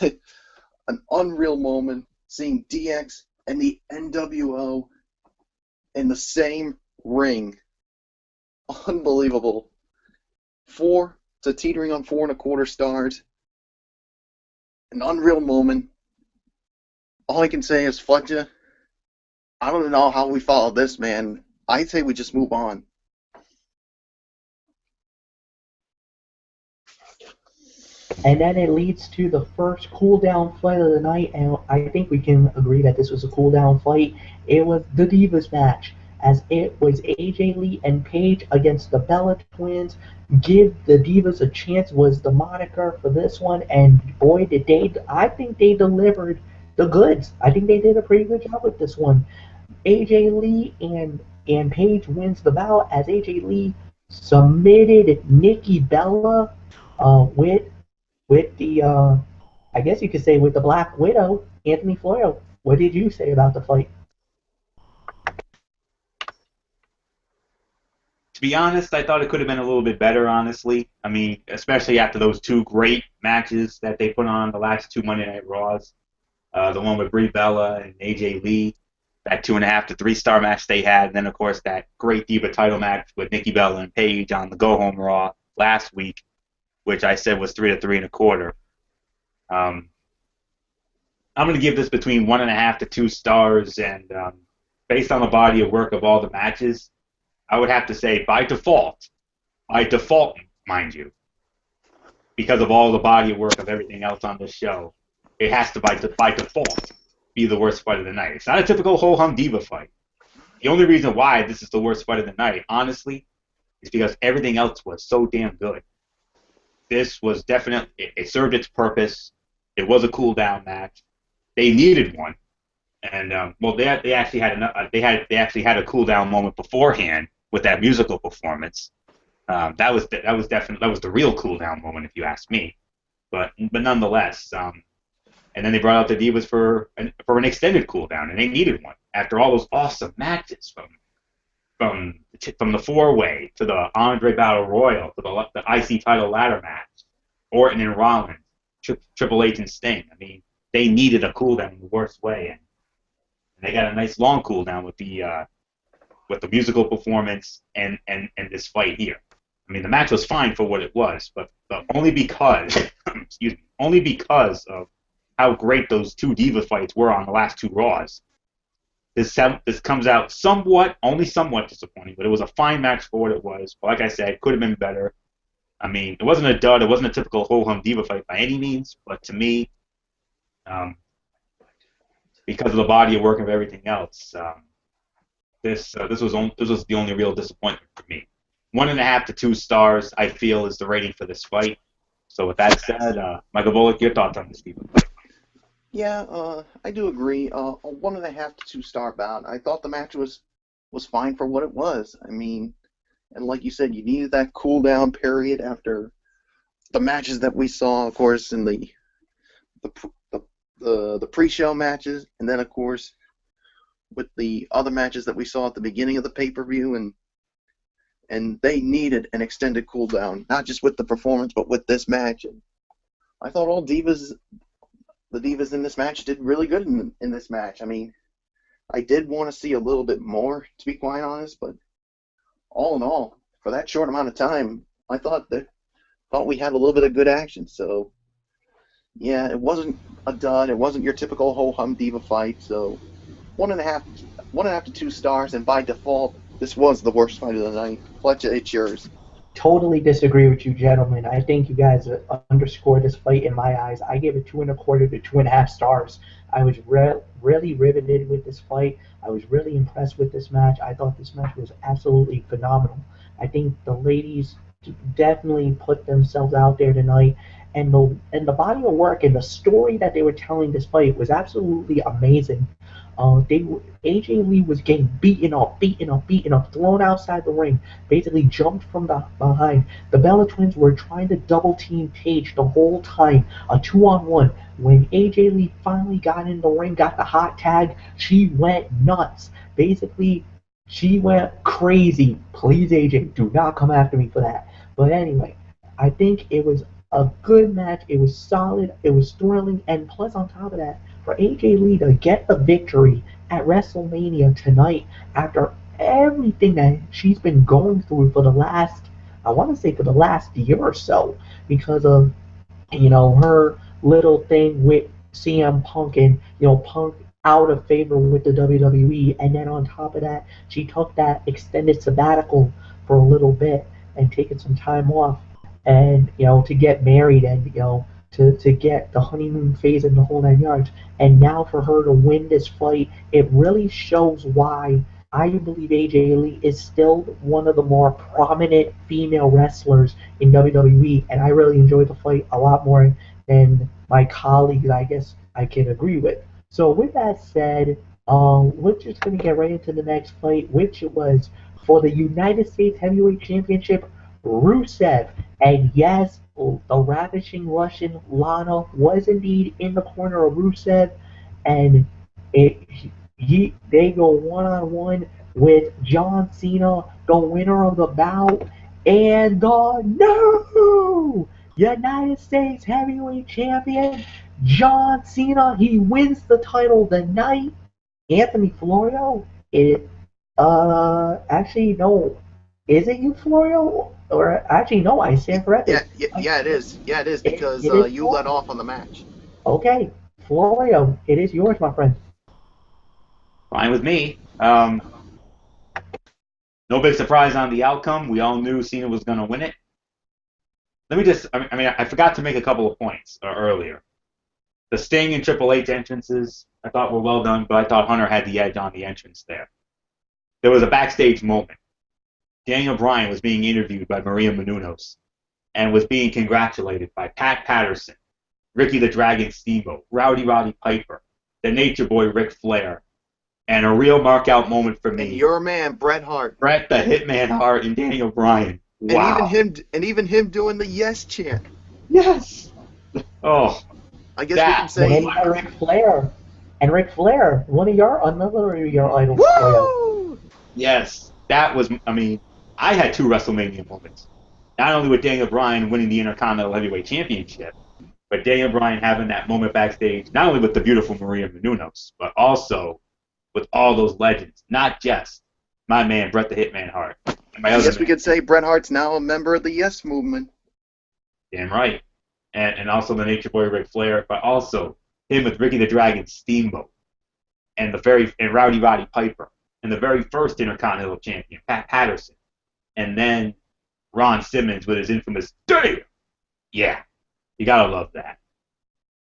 C: an unreal moment seeing DX and the NWO in the same ring. Unbelievable. 4 to teetering on 4.25 stars. An unreal moment. All I can say is, Flecha, I don't know how we follow this, man. I'd say we just move on.
A: And then it leads to the first cool down fight of the night, and I think we can agree that this was a cool down fight. It was the Divas match, as it was AJ Lee and Paige against the Bella Twins. Give the Divas a chance was the moniker for this one, and boy did they! I think they delivered the goods. I think they did a pretty good job with this one. AJ Lee and Paige wins the bout as AJ Lee submitted Nikki Bella with the I guess you could say with the Black Widow, Anthony Florio. What did you say about the fight?
B: To be honest, I thought it could have been a little bit better, honestly. I mean, especially after those two great matches that they put on the last two Monday Night Raws. The one with Brie Bella and AJ Lee, that 2.5 to 3-star match they had, and then, of course, that great Diva title match with Nikki Bella and Paige on the Go Home Raw last week, which I said was 3 to 3.25. I'm going to give this between 1.5 to 2 stars, and based on the body of work of all the matches, I would have to say by default, mind you, because of all the body of work of everything else on this show, it has to by default be the worst fight of the night. It's not a typical ho-hum diva fight. The only reason why this is the worst fight of the night, honestly, is because everything else was so damn good. This was definitely, it served its purpose. It was a cool down match. They needed one, and well, they actually had a cool down moment beforehand with that musical performance. That was the real cool down moment, if you ask me. But nonetheless, and then they brought out the Divas for an extended cool down, and they needed one after all those awesome matches from the 4-way to the Andre Battle Royal to the IC title ladder match, Orton and Rollins, Triple H and Sting. I mean, they needed a cool down in the worst way, and they got a nice long cool down with the musical performance and this fight here. I mean, the match was fine for what it was, but only because only because of how great those two Diva fights were on the last two Raws. This comes out only somewhat disappointing, but it was a fine match for what it was. But like I said, could have been better. I mean, it wasn't a dud. It wasn't a typical ho-hum Diva fight by any means, but to me, because of the body of work of everything else, this was the only real disappointment for me. 1.5 to 2 stars, I feel, is the rating for this fight. So with that said, Michael Bullock, your thoughts on this Diva fight?
C: Yeah, I do agree. A 1.5 to 2 star bout. I thought the match was fine for what it was. I mean, and like you said, you needed that cool down period after the matches that we saw, of course, in the pre-show matches, and then of course with the other matches that we saw at the beginning of the pay-per-view, and they needed an extended cool down, not just with the performance, but with this match. And I thought the divas in this match did really good in this match. I mean, I did want to see a little bit more, to be quite honest, but all in all, for that short amount of time, I thought we had a little bit of good action. So, yeah, it wasn't a dud. It wasn't your typical ho-hum diva fight. So, 1.5 to 2 stars, and by default, this was the worst fight of the night. Flecha, it's yours.
A: Totally disagree with you, gentlemen. I think you guys underscored this fight in my eyes. I gave it 2.25 to 2.5 stars. I was really riveted with this fight. I was really impressed with this match. I thought this match was absolutely phenomenal. I think the ladies definitely put themselves out there tonight, and the body of work and the story that they were telling this fight was absolutely amazing. AJ Lee was getting beaten up, thrown outside the ring, basically jumped from the behind. The Bella Twins were trying to double team Paige the whole time, a 2-on-1. When AJ Lee finally got in the ring, got the hot tag, she went nuts. Basically, she went crazy. Please, AJ, do not come after me for that. But anyway, I think it was a good match. It was solid. It was thrilling. And plus, on top of that, for AJ Lee to get the victory at WrestleMania tonight after everything that she's been going through for the last, I want to say for the last year or so, because of, her little thing with CM Punk and, Punk out of favor with the WWE. And then on top of that, she took that extended sabbatical for a little bit and taken some time off. and to get married, and to get the honeymoon phase and the whole 9 yards. And now for her to win this fight, it really shows why I believe AJ Lee is still one of the more prominent female wrestlers in WWE, and I really enjoyed the fight a lot more than my colleagues, I guess I can agree with. So with that said, we're just gonna get right into the next fight, which was for the United States Heavyweight Championship. Rusev, and yes, the ravishing Russian Lana was indeed in the corner of Rusev, and it they go one on one with John Cena, the winner of the bout, and the new United States Heavyweight Champion, John Cena. He wins the title tonight. Anthony Florio. Actually, no. Is it you, Florio? Or actually, no, I stand corrected.
C: Yeah, it is. Yeah, it is because
A: It is
C: you led off on the match.
A: Okay, Florio, it is yours, my friend.
B: Fine with me. No big surprise on the outcome. We all knew Cena was going to win it. Let me just, I forgot to make a couple of points earlier. The Sting and Triple H entrances, I thought were well done, but I thought Hunter had the edge on the entrance there. There was a backstage moment. Daniel Bryan was being interviewed by Maria Menounos and was being congratulated by Pat Patterson, Ricky the Dragon Steamboat, Rowdy Roddy Piper, the Nature Boy Ric Flair, and a real mark-out moment for me.
C: And your man, Bret Hart.
B: Bret the Hitman Hart and Daniel Bryan. Wow.
C: And even him doing the yes chant.
B: Yes. Oh.
C: I guess we can say.
A: And Ric Flair. And Ric Flair, another of your idols.
C: Woo!
B: Yes. That was, I had 2 WrestleMania moments. Not only with Daniel Bryan winning the Intercontinental Heavyweight Championship, but Daniel Bryan having that moment backstage, not only with the beautiful Maria Menounos, but also with all those legends, not just my man Bret the Hitman Hart. And my
C: I
B: other
C: guess
B: man.
C: we could say Bret Hart's now a member of the Yes Movement.
B: Damn right. And also the Nature Boy Ric Flair, but also him with Ricky the Dragon Steamboat and Rowdy Roddy Piper and the very first Intercontinental Champion, Pat Patterson. And then Ron Simmons with his infamous "Damn!" Yeah. You gotta love that.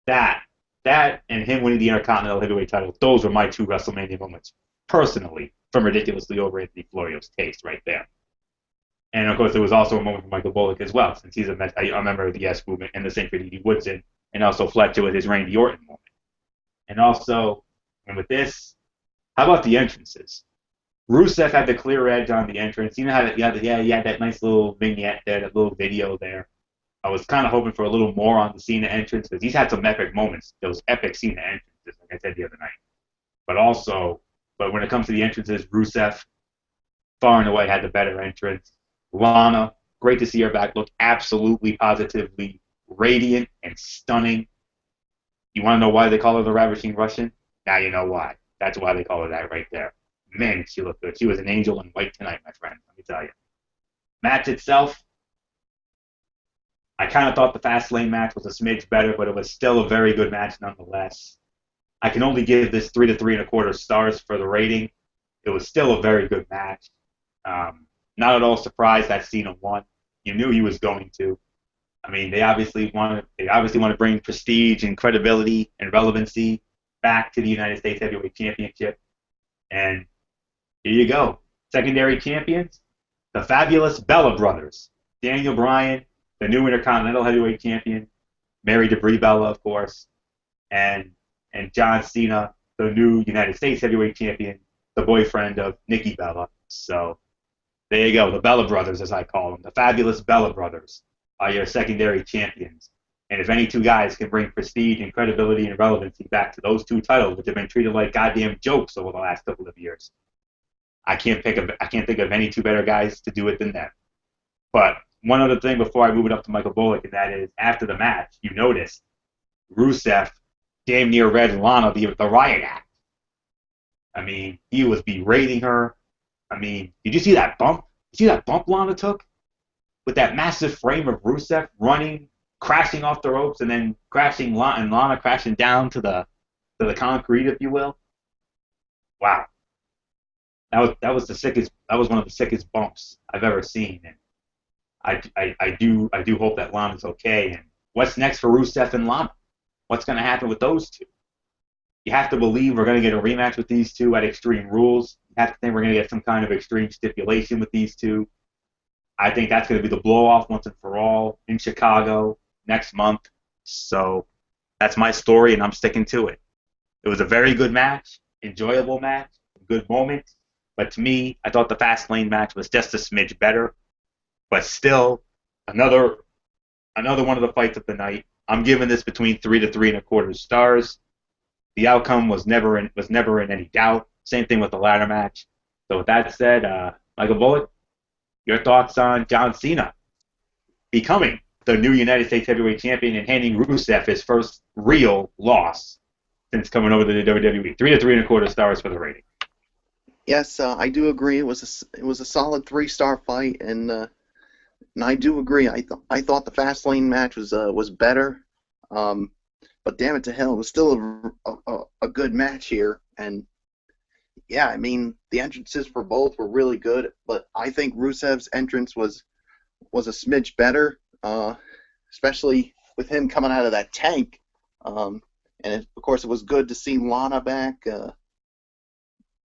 B: That and him winning the Intercontinental Heavyweight title, those were my 2 WrestleMania moments, personally, from Ridiculously Over Anthony Florio's taste right there. And, of course, there was also a moment for Michael Bullock as well, since he's a member of the Yes Movement, and the same for D.D. Woodson, and also Flecha with his Randy Orton moment. And also, and with this, how about the entrances? Rusev had the clear edge on the entrance. You know how he had that nice little vignette there, that little video there. I was kind of hoping for a little more on the Cena entrance, because he's had some epic moments, those epic Cena entrances, like I said the other night. But when it comes to the entrances, Rusev far and away had the better entrance. Lana, great to see her back, looked absolutely, positively radiant and stunning. You want to know why they call her the Ravishing Russian? Now you know why. That's why they call her that right there. Man, she looked good. She was an angel in white tonight, my friend, let me tell you. Match itself, I kind of thought the Fastlane match was a smidge better, but it was still a very good match nonetheless. I can only give this 3 to 3.25 stars for the rating. It was still a very good match. Not at all surprised that Cena won. You knew he was going to. They obviously want to bring prestige and credibility and relevancy back to the United States Heavyweight Championship. And here you go. Secondary champions, the fabulous Bella Brothers. Daniel Bryan, the new Intercontinental Heavyweight Champion, married to Brie Bella, of course, and John Cena, the new United States Heavyweight Champion, the boyfriend of Nikki Bella. So there you go, the Bella Brothers, as I call them, the fabulous Bella Brothers are your secondary champions. And if any 2 guys can bring prestige and credibility and relevancy back to those 2 titles, which have been treated like goddamn jokes over the last couple of years, I can't think of any 2 better guys to do it than them. But one other thing before I move it up to Michael Bullock, and that is, after the match, you noticed Rusev damn near read Lana the riot act. He was berating her. Did you see that bump? Did you see that bump Lana took? With that massive frame of Rusev running, crashing off the ropes, and then crashing and Lana crashing down to the concrete, if you will. Wow. That was the sickest. That was one of the sickest bumps I've ever seen. And I do hope that Lana's okay. And what's next for Rusev and Lana? What's going to happen with those two? You have to believe we're going to get a rematch with these two at Extreme Rules. You have to think we're going to get some kind of extreme stipulation with these two. I think that's going to be the blow-off once and for all in Chicago next month. So that's my story, and I'm sticking to it. It was a very good match, enjoyable match, good moment. But to me, I thought the Fastlane match was just a smidge better. But still, another one of the fights of the night. I'm giving this between 3 to 3.25 stars. The outcome was never in any doubt. Same thing with the ladder match. So with that said, Michael Bullock, your thoughts on John Cena becoming the new United States Heavyweight Champion and handing Rusev his first real loss since coming over to the WWE. 3 to 3.25 stars for the rating.
C: Yes, I do agree. It was a solid 3-star fight, and I do agree. I thought the Fastlane match was better, but damn it to hell, it was still a good match here. And yeah, I mean the entrances for both were really good, but I think Rusev's entrance was a smidge better, especially with him coming out of that tank. And of course, it was good to see Lana back.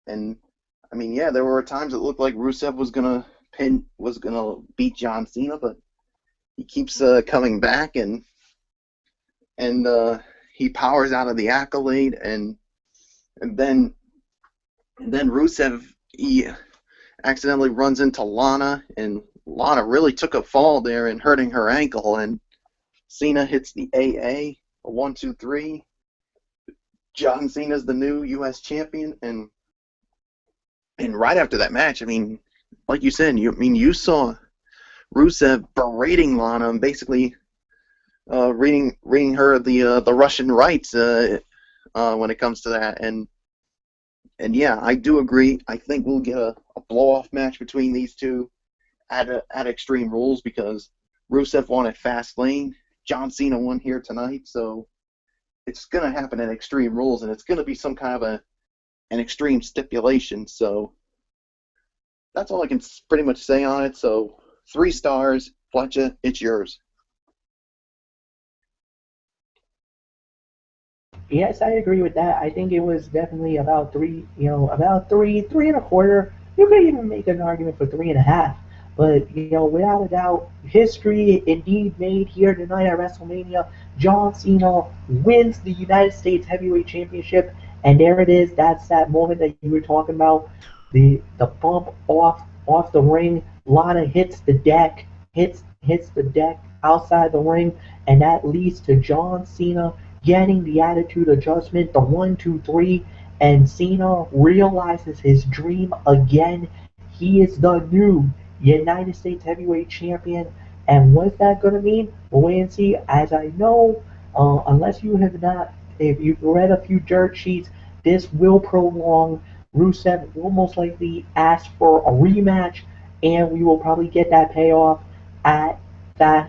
C: And I mean, yeah, there were times it looked like Rusev was gonna beat John Cena, but he keeps coming back and he powers out of the accolade, and then Rusev, he accidentally runs into Lana, and Lana really took a fall there and hurting her ankle, and Cena hits the AA, a 1, 2, 3. John Cena's the new U.S. champion, and right after that match, I mean, like you said, you saw Rusev berating Lana and basically reading her the Russian rights when it comes to that, and yeah, I do agree. I think we'll get a blow-off match between these two at Extreme Rules, because Rusev won at Fastlane, John Cena won here tonight, so it's gonna happen at Extreme Rules, and it's gonna be some kind of an extreme stipulation. So that's all I can pretty much say on it. So 3 stars, Flecha, it's yours.
A: Yes, I agree with that. I think it was definitely about about 3.25. You could even make an argument for 3.5. But, without a doubt, history indeed made here tonight at WrestleMania. John Cena wins the United States Heavyweight Championship, and there it is. That's that moment that you were talking about. The bump off the ring. Lana hits the deck, hits the deck outside the ring, and that leads to John Cena getting the attitude adjustment, the 1, 2, 3, and Cena realizes his dream again. He is the new United States Heavyweight Champion. And what's that going to mean? We'll wait and see. As I know, unless you have not, if you've read a few dirt sheets, this will prolong. Rusev will most likely ask for a rematch, and we will probably get that payoff at the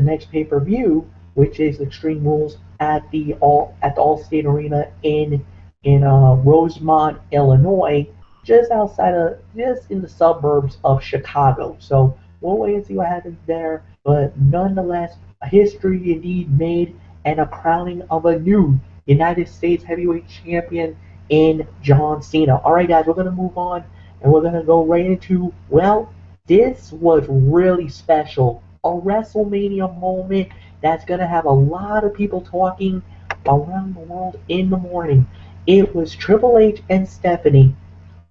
A: next pay-per-view, which is Extreme Rules at the Allstate Arena in Rosemont, Illinois, just in the suburbs of Chicago. So we'll wait and see what happens there. But nonetheless, history indeed made, and a crowning of a new United States Heavyweight Champion in John Cena. All right, guys, we're gonna move on, and we're gonna go right into, well, this was really special. A WrestleMania moment that's gonna have a lot of people talking around the world in the morning. It was Triple H and Stephanie,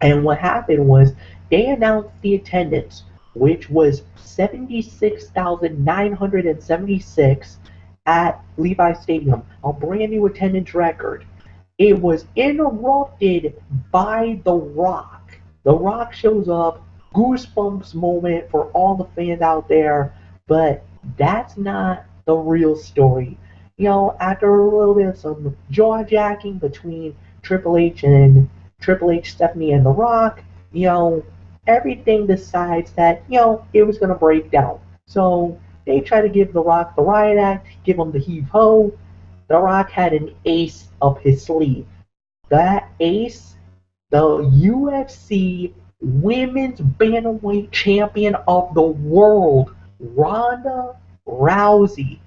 A: and what happened was they announced the attendance, which was 76,976 at Levi Stadium, a brand new attendance record. It was interrupted by The Rock. The Rock shows up, goosebumps moment for all the fans out there, but that's not the real story. After a little bit of some jaw jacking between Triple H, Stephanie, and The Rock, everything decides that, it was going to break down. So they try to give The Rock the riot act, give him the heave ho. The Rock had an ace up his sleeve. That ace, the UFC Women's Bantamweight Champion of the World, Ronda Rousey.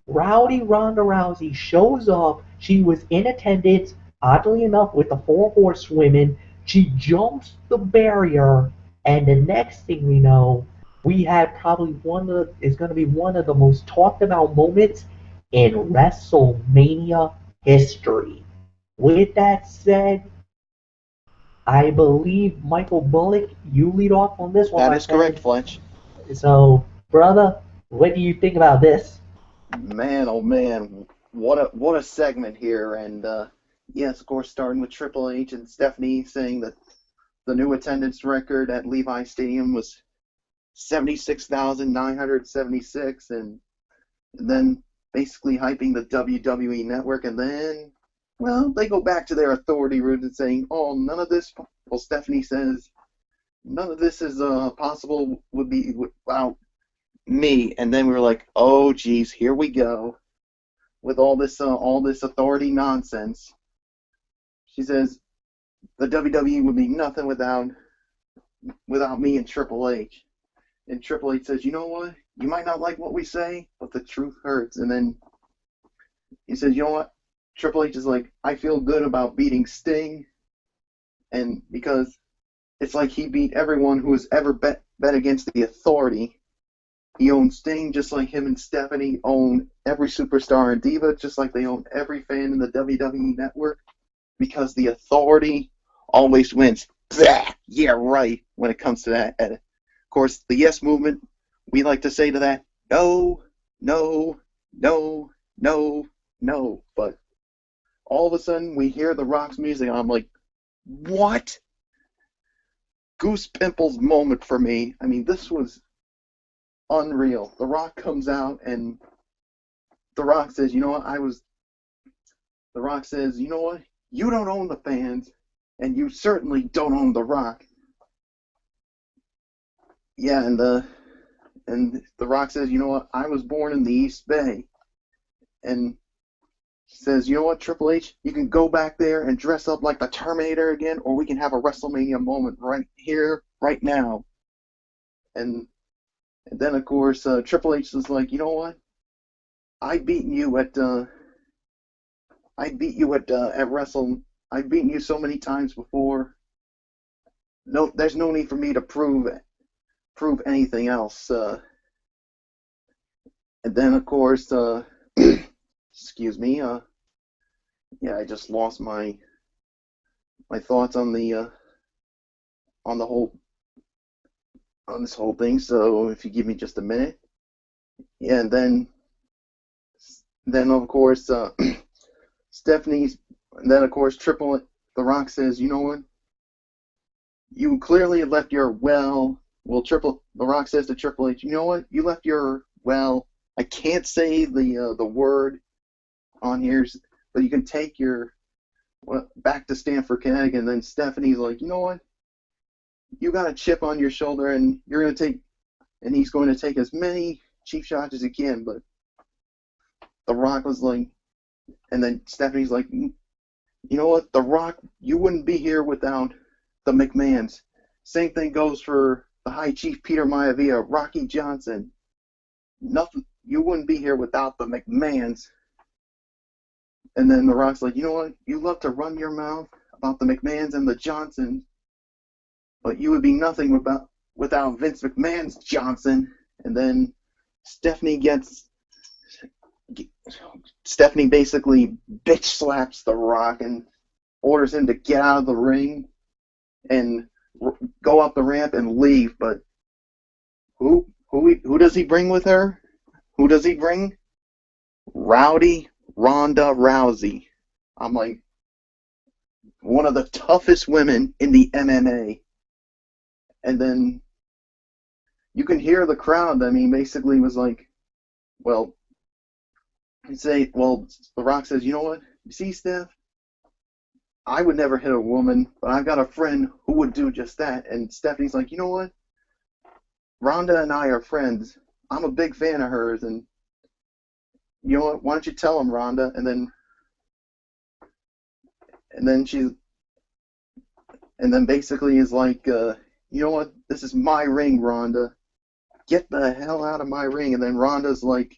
A: Rowdy Ronda Rousey shows up. She was in attendance, oddly enough, with the four horsewomen. She jumps the barrier, and the next thing we know, we had probably is going to be one of the most talked about moments in WrestleMania history. With that said, I believe Michael Bullock, you lead off on this one,
C: That
A: my
C: is correct,
A: friend.
C: Fletch.
A: So, brother, what do you think about this?
C: Man, oh man, what a segment here. And yes, of course, starting with Triple H and Stephanie saying that the new attendance record at Levi Stadium was 76,976, and then basically hyping the WWE Network, and then, well, they go back to their authority roots and saying, oh, none of this, well, Stephanie says, none of this is possible would be without me, and then we were like, oh, geez, here we go with all this authority nonsense. She says the WWE would be nothing without me and Triple H. And Triple H says, you know what? You might not like what we say, but the truth hurts. And then he says, you know what? Triple H is like, I feel good about beating Sting, and because it's like he beat everyone who has ever bet against the authority. He owns Sting just like him and Stephanie own every superstar and diva, just like they own every fan in the WWE Network, because the authority always wins. Blah! Yeah, right, when it comes to that. And of course, the yes movement, we like to say to that, no, no, no, no, no. But all of a sudden, we hear The Rock's music, and I'm like, what? Goose pimples moment for me. I mean, this was unreal. The Rock comes out, and The Rock says, you know what, The Rock says, you know what, you don't own the fans, and you certainly don't own The Rock. Yeah, and The Rock says, you know what, I was born in the East Bay. And says, you know what, Triple H, you can go back there and dress up like the Terminator again, or we can have a WrestleMania moment right here, right now. And then, of course, Triple H is like, you know what, I've beaten you at Wrestle. I've beaten you so many times before. No, there's no need for me to prove anything else. And then, of course, excuse me. Yeah, I just lost my thoughts on the on this whole thing. So if you give me just a minute. Yeah, and then of course Stephanie's. And then of course The Rock says, you know what? You clearly left your The Rock says to Triple H, you know what? You left your I can't say the word on here, but you can take your back to Stamford, Connecticut. And then Stephanie's like, you know what? You got a chip on your shoulder, and he's going to take as many cheap shots as he can. But The Rock was like, and then Stephanie's like, you know what? The Rock, you wouldn't be here without the McMahons. Same thing goes for the High Chief Peter Maivia, Rocky Johnson. Nothing. You wouldn't be here without the McMahons. And then The Rock's like, you know what? You love to run your mouth about the McMahons and the Johnsons, but you would be nothing without Vince McMahon's Johnson. And then Stephanie basically bitch slaps The Rock and orders him to get out of the ring and go up the ramp and leave. But who does he bring with her? Who does he bring? Rowdy Ronda Rousey. I'm like, one of the toughest women in the MMA. And then you can hear the crowd. I mean, basically was like, well, The Rock says, you know what? You see, Steph, I would never hit a woman, but I've got a friend who would do just that. And Stephanie's like, you know what? Ronda and I are friends. I'm a big fan of hers, and you know what? Why don't you tell him, Ronda? And then basically is like, you know what? This is my ring, Ronda. get the hell out of my ring. And then Ronda's like,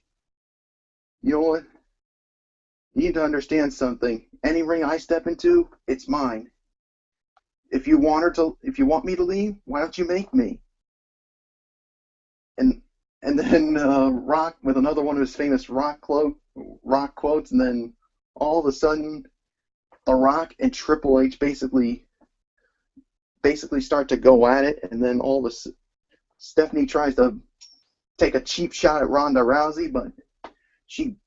C: you know what? You need to understand something. Any ring I step into, it's mine. If you want me to leave, why don't you make me? And then Rock with another one of his famous Rock quotes, and then all of a sudden, The Rock and Triple H basically start to go at it, and then Stephanie tries to take a cheap shot at Ronda Rousey, but she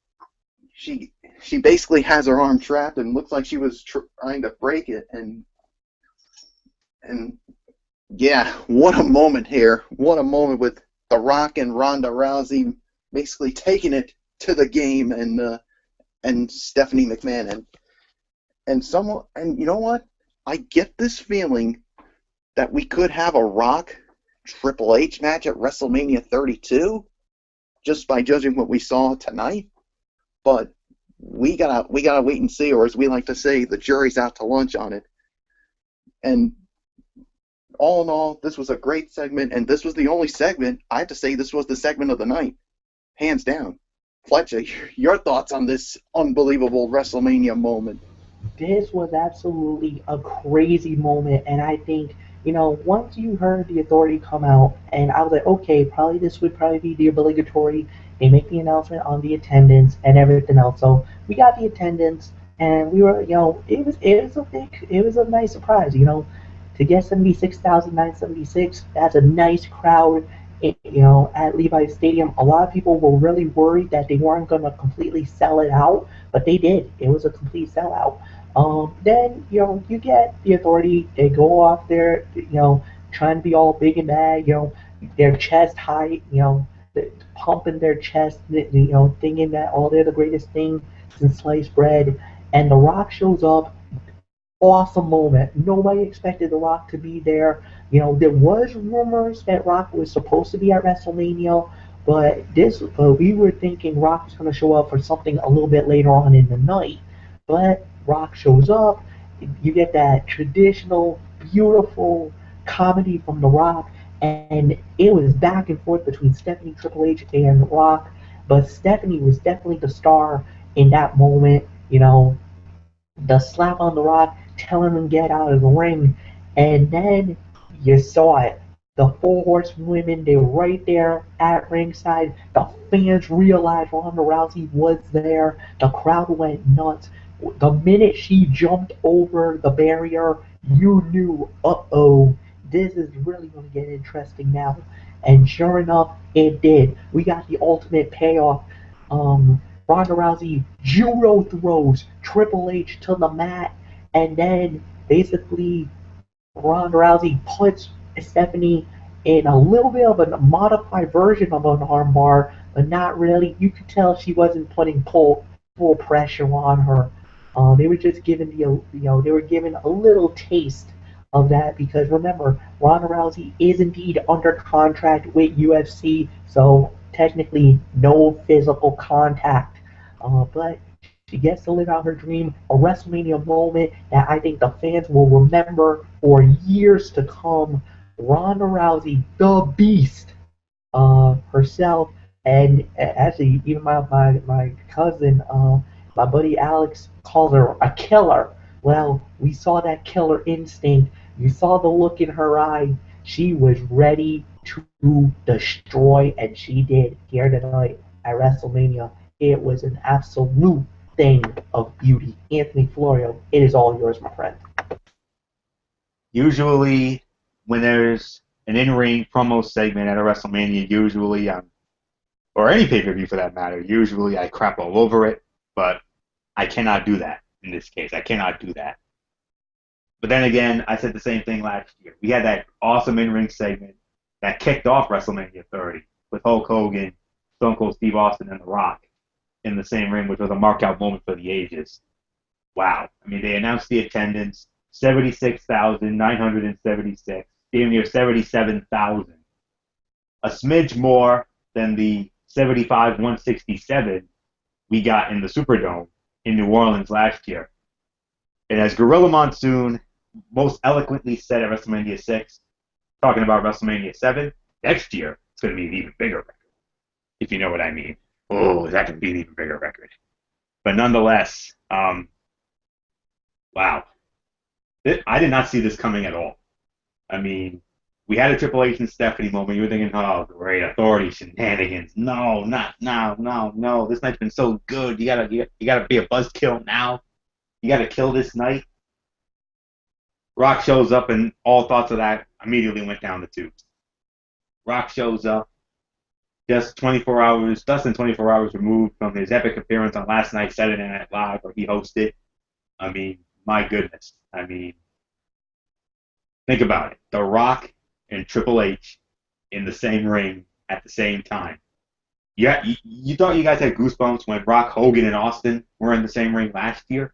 C: basically has her arm trapped and looks like she was trying to break it, and yeah, what a moment here! What a moment with The Rock and Ronda Rousey basically taking it to the game, and Stephanie McMahon, and you know what? I get this feeling that we could have a Rock Triple H match at WrestleMania 32, just by judging what we saw tonight. But we gotta wait and see, or as we like to say, the jury's out to lunch on it. And all in all, this was a great segment, and this was the only segment. I have to say, this was the segment of the night, hands down. Flecha, your thoughts on this unbelievable WrestleMania moment?
A: This was absolutely a crazy moment, and I think, once you heard the authority come out, and I was like, okay, probably this would probably be the obligatory. They make the announcement on the attendance and everything else. So we got the attendance, and we were, it was a nice surprise, to get 76,976. That's a nice crowd. At Levi Stadium, a lot of people were really worried that they weren't going to completely sell it out, but they did. It was a complete sellout. Then you get the authority. They go off there, trying to be all big and bad. Their chest height, pumping their chest, thinking that they're the greatest thing since sliced bread. And The Rock shows up. Awesome moment. Nobody expected The Rock to be there. There was rumors that Rock was supposed to be at WrestleMania, but we were thinking Rock was going to show up for something a little bit later on in the night. But Rock shows up. You get that traditional, beautiful comedy from The Rock, and it was back and forth between Stephanie, Triple H, and Rock. But Stephanie was definitely the star in that moment. The slap on The Rock, telling him get out of the ring, and then you saw it. The four horsewomen, they were right there at ringside. The fans realized Ronda Rousey was there. The crowd went nuts. The minute she jumped over the barrier, you knew, uh-oh, this is really going to get interesting now. And sure enough, it did. We got the ultimate payoff. Ronda Rousey judo throws Triple H to the mat, and then basically Ronda Rousey puts Stephanie in a little bit of a modified version of an armbar, but not really. You could tell she wasn't putting full pressure on her. They were just giving they were giving a little taste of that, because remember, Ronda Rousey is indeed under contract with UFC, so technically no physical contact. But she gets to live out her dream, a WrestleMania moment that I think the fans will remember for years to come. Ronda Rousey, the Beast, herself, and actually even my cousin, my buddy Alex, calls her a killer. Well, we saw that killer instinct. You saw the look in her eye. She was ready to destroy, and she did here tonight at WrestleMania. It was an absolute thing of beauty. Anthony Florio, it is all yours, my friend.
B: Usually, when there's an in-ring promo segment at a WrestleMania, or any pay-per-view for that matter, usually I crap all over it, but I cannot do that in this case. I cannot do that. But then again, I said the same thing last year. We had that awesome in-ring segment that kicked off WrestleMania 30 with Hulk Hogan, Stone Cold Steve Austin, and The Rock in the same ring, which was a mark-out moment for the ages. Wow. I mean, they announced the attendance, 76,976, damn near 77,000. A smidge more than the 75,167 we got in the Superdome in New Orleans last year. And as Gorilla Monsoon most eloquently said at WrestleMania 6, talking about WrestleMania 7, next year it's going to be an even bigger record, if you know what I mean. Oh, that could be an even bigger record. But nonetheless, wow. I did not see this coming at all. I mean, we had a Triple H and Stephanie moment. You were thinking, oh, great, authority, shenanigans. No, not now, no. This night's been so good. You gotta be a buzzkill now. You gotta kill this night. Rock shows up, and all thoughts of that immediately went down the tubes. Rock shows up, less than 24 hours removed from his epic appearance on last night's Saturday Night Live, where he hosted. I mean, my goodness. I mean, think about it. The Rock and Triple H in the same ring at the same time. Yeah, you thought you guys had goosebumps when Rock, Hogan, and Austin were in the same ring last year?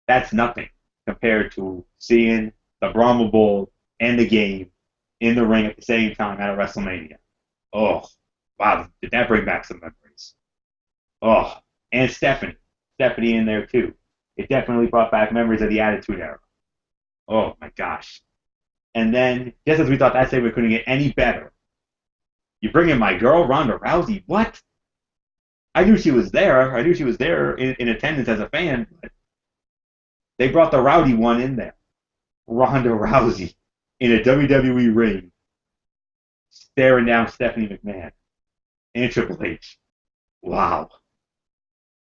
B: That's nothing compared to seeing the Brahma Bull and the Game in the ring at the same time at a WrestleMania. Oh, wow, did that bring back some memories? Oh, and Stephanie in there too. It definitely brought back memories of the Attitude Era. Oh my gosh. And then, just as we thought that segment couldn't get any better, you bring in my girl, Ronda Rousey. What? I knew she was there. In attendance as a fan, but they brought the rowdy one in there. Ronda Rousey in a WWE ring, staring down Stephanie McMahon and Triple H. Wow.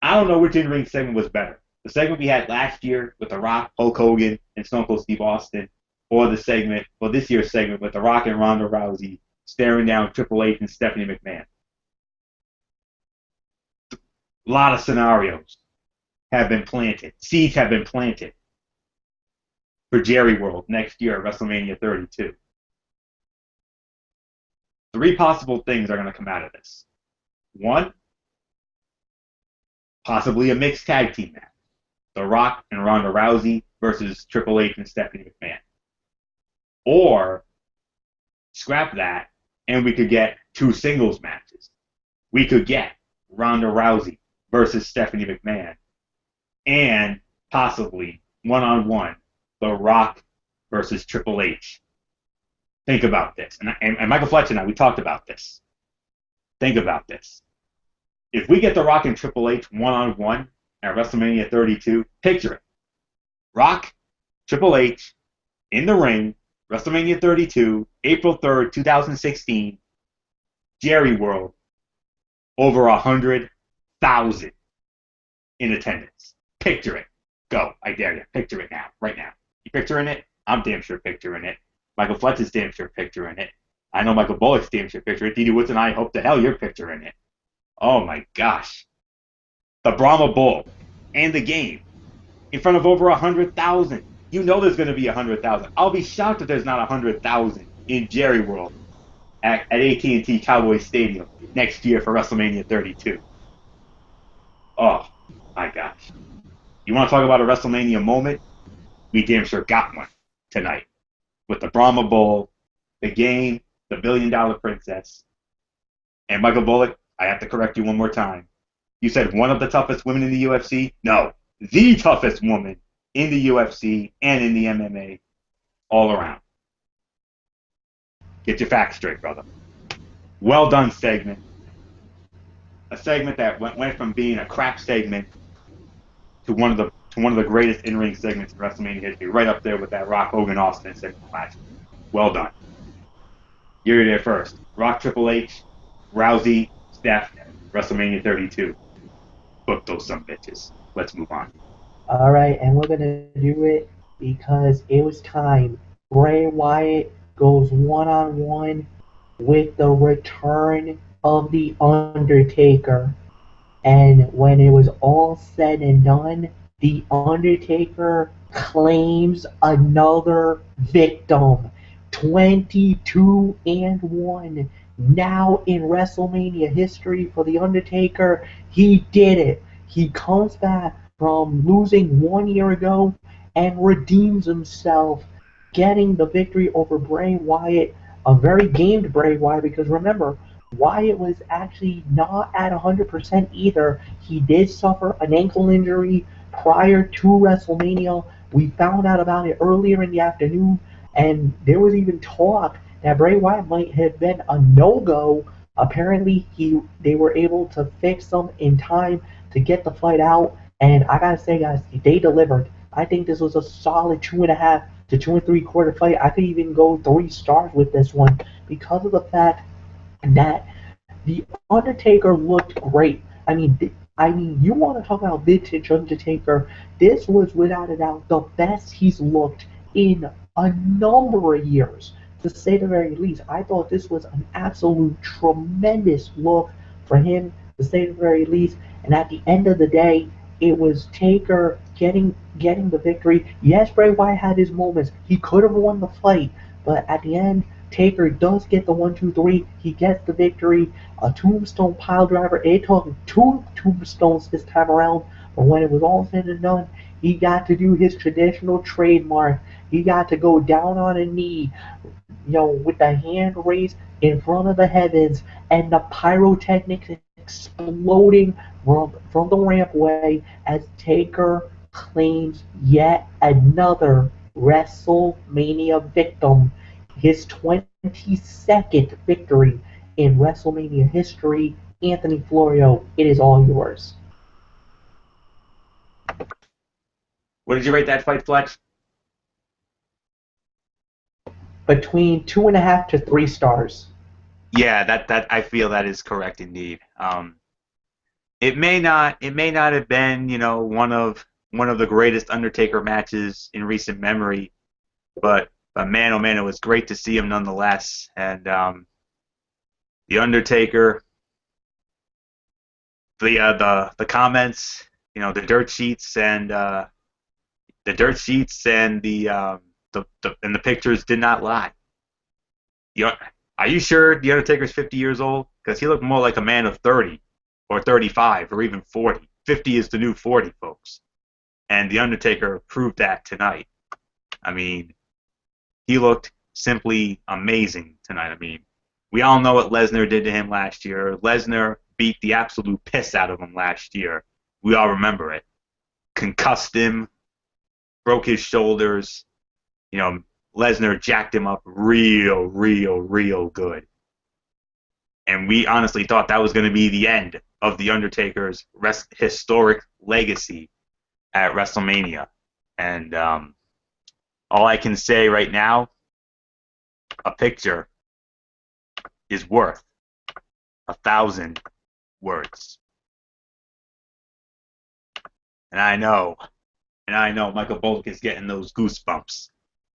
B: I don't know which in-ring segment was better. The segment we had last year with The Rock, Hulk Hogan, and Stone Cold Steve Austin, or this year's segment with The Rock and Ronda Rousey staring down Triple H and Stephanie McMahon. A lot of scenarios have been planted. Seeds have been planted for Jerry World next year at WrestleMania 32. 3 possible things are going to come out of this. 1, possibly a mixed tag team match. The Rock and Ronda Rousey versus Triple H and Stephanie McMahon. Or scrap that, and we could get 2 singles matches. We could get Ronda Rousey versus Stephanie McMahon, and possibly one-on-one, The Rock versus Triple H. Think about this. And Michael Flecha and I, we talked about this. Think about this. If we get The Rock and Triple H one-on-one at WrestleMania 32, picture it. Rock, Triple H, in the ring, WrestleMania 32, April 3rd, 2016, Jerry World, over 100,000 in attendance. Picture it. Go. I dare you. Picture it now. Right now. You picturing it? I'm damn sure picturing it. Michael Fletcher's damn sure picturing it. I know Michael Bullock's damn sure picturing it. Didi Woods and I hope the hell you're picturing it. Oh my gosh. The Brahma Bull and the Game in front of over 100,000. You know there's going to be 100,000. I'll be shocked if there's not 100,000 in Jerry World at AT&T Cowboy Stadium next year for WrestleMania 32. Oh my gosh. You want to talk about a WrestleMania moment? We damn sure got one tonight. With the Brahma Bull, the Game, the $1 Billion Princess, and Michael Bullock. I have to correct you one more time. You said one of the toughest women in the UFC? No, the toughest woman in the UFC and in the MMA all around. Get your facts straight, brother. Well done segment. A segment that went from being a crap segment to one of the greatest in-ring segments in WrestleMania history, right up there with that Rock Hogan Austin segment last year. Well done. You're there first. Rock, Triple H, Rousey, Steph, WrestleMania 32. Book those some bitches. Let's move on.
A: All right, and we're gonna do it because it was time. Bray Wyatt goes one-on-one with the return of The Undertaker. And when it was all said and done, The Undertaker claims another victim. 22-1. Now in WrestleMania history for The Undertaker, he did it. He comes back from losing 1 year ago and redeems himself, getting the victory over Bray Wyatt, a very gamed Bray Wyatt, because remember, Wyatt was actually not at 100% either. He did suffer an ankle injury prior to WrestleMania. We found out about it earlier in the afternoon, and there was even talk that Bray Wyatt might have been a no-go. Apparently, they were able to fix him in time to get the fight out. And I gotta say, guys, they delivered. I think this was a solid 2.5 to 2 3/4 fight. I could even go 3 stars with this one because of the fact that the Undertaker looked great. You want to talk about vintage Undertaker? This was without a doubt the best he's looked in a number of years, to say the very least. I thought this was an absolute tremendous look for him, to say the very least. And at the end of the day, it was Taker getting the victory. Yes, Bray Wyatt had his moments. He could have won the fight, but at the end, Taker does get the 1, 2, 3. He gets the victory. A tombstone pile driver. It took 2 tombstones this time around, but when it was all said and done, he got to do his traditional trademark. He got to go down on a knee, with the hand raised in front of the heavens and the pyrotechnics exploding from the rampway as Taker claims yet another WrestleMania victim, his 22nd victory in WrestleMania history. Anthony Florio, it is all yours.
B: What did you rate that fight, Flex?
A: Between 2.5 to 3 stars.
B: Yeah, that I feel that is correct indeed. It may not have been, one of the greatest Undertaker matches in recent memory, but man, oh man, it was great to see him nonetheless. And the Undertaker, the comments, the dirt sheets and the pictures did not lie. Are you sure the Undertaker's 50 years old? Because he looked more like a man of 30 or 35 or even 40. 50 is the new 40, folks. And the Undertaker proved that tonight. He looked simply amazing tonight. We all know what Lesnar did to him last year. Lesnar beat the absolute piss out of him last year. We all remember it. Concussed him, broke his shoulders. Lesnar jacked him up real good. And we honestly thought that was going to be the end of The Undertaker's historic legacy at WrestleMania. And all I can say right now, a picture is worth 1,000 words. And I know Michael Bullock is getting those goosebumps,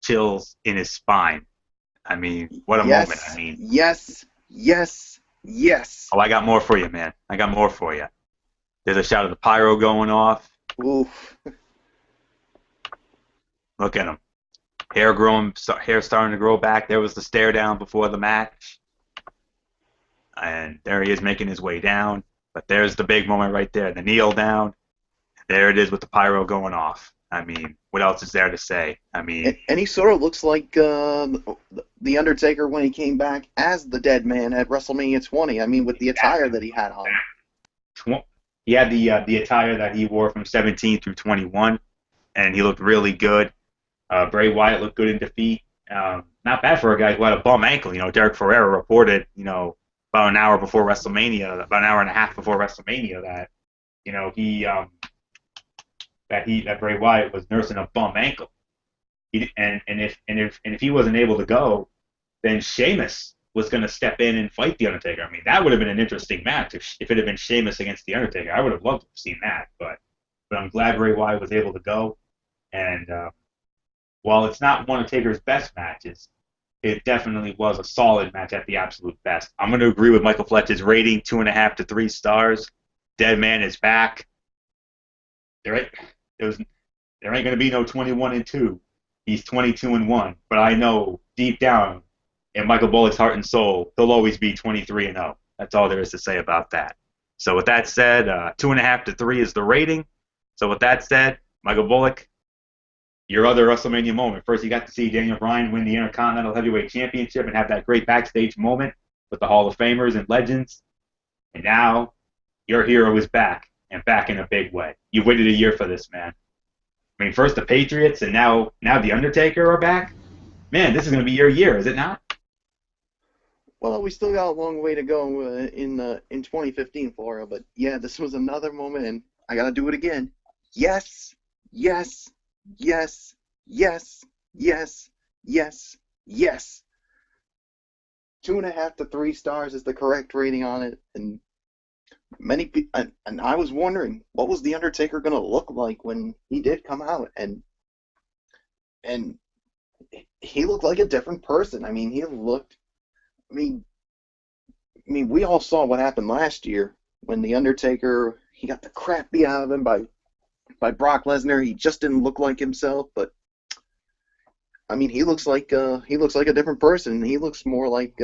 B: chills in his spine. What a moment.
C: Yes.
B: Oh, I got more for you, man. I got more for you. There's a shot of the pyro going off.
C: Oof.
B: Look at him. Hair starting to grow back. There was the stare down before the match. And there he is making his way down. But there's the big moment right there, the kneel down. There it is with the pyro going off. What else is there to say?
C: And he sort of looks like the Undertaker when he came back as the Dead Man at WrestleMania 20. With the attire that he had on.
B: He had the attire that he wore from 17 through 21, and he looked really good. Bray Wyatt looked good in defeat. Not bad for a guy who had a bum ankle. Derek Ferrera reported, about an hour before WrestleMania, about an hour and a half before WrestleMania, that that Bray Wyatt was nursing a bum ankle. If he wasn't able to go, then Sheamus was going to step in and fight the Undertaker. That would have been an interesting match if it had been Sheamus against the Undertaker. I would have loved to have seen that, but I'm glad Bray Wyatt was able to go. And while it's not one of Taker's best matches, it definitely was a solid match at the absolute best. I'm going to agree with Michael Fletcher's rating, 2.5 to 3 stars. Dead Man is back. There ain't going to be no 21-2. He's 22-1. But I know deep down in Michael Bullock's heart and soul, he'll always be 23-0. That's all there is to say about that. So with that said, 2.5 to 3 is the rating. So with that said, Michael Bullock, your other WrestleMania moment. First, you got to see Daniel Bryan win the Intercontinental Heavyweight Championship and have that great backstage moment with the Hall of Famers and legends. And now, your hero is back, and back in a big way. You've waited a year for this, man. First the Patriots, and now the Undertaker are back. Man, this is going to be your year, is it not?
C: Well, we still got a long way to go in 2015, Florio. But yeah, this was another moment, and I gotta do it again. Yes, yes, yes, yes, yes, yes, yes. 2.5 to 3 stars is the correct rating on it, and and I was wondering what was the Undertaker gonna look like when he did come out, and he looked like a different person. I mean, he looked. I mean, we all saw what happened last year when the Undertaker he got the crap beat out of him by Brock Lesnar. He just didn't look like himself, but I mean, he looks like a different person. He looks more he like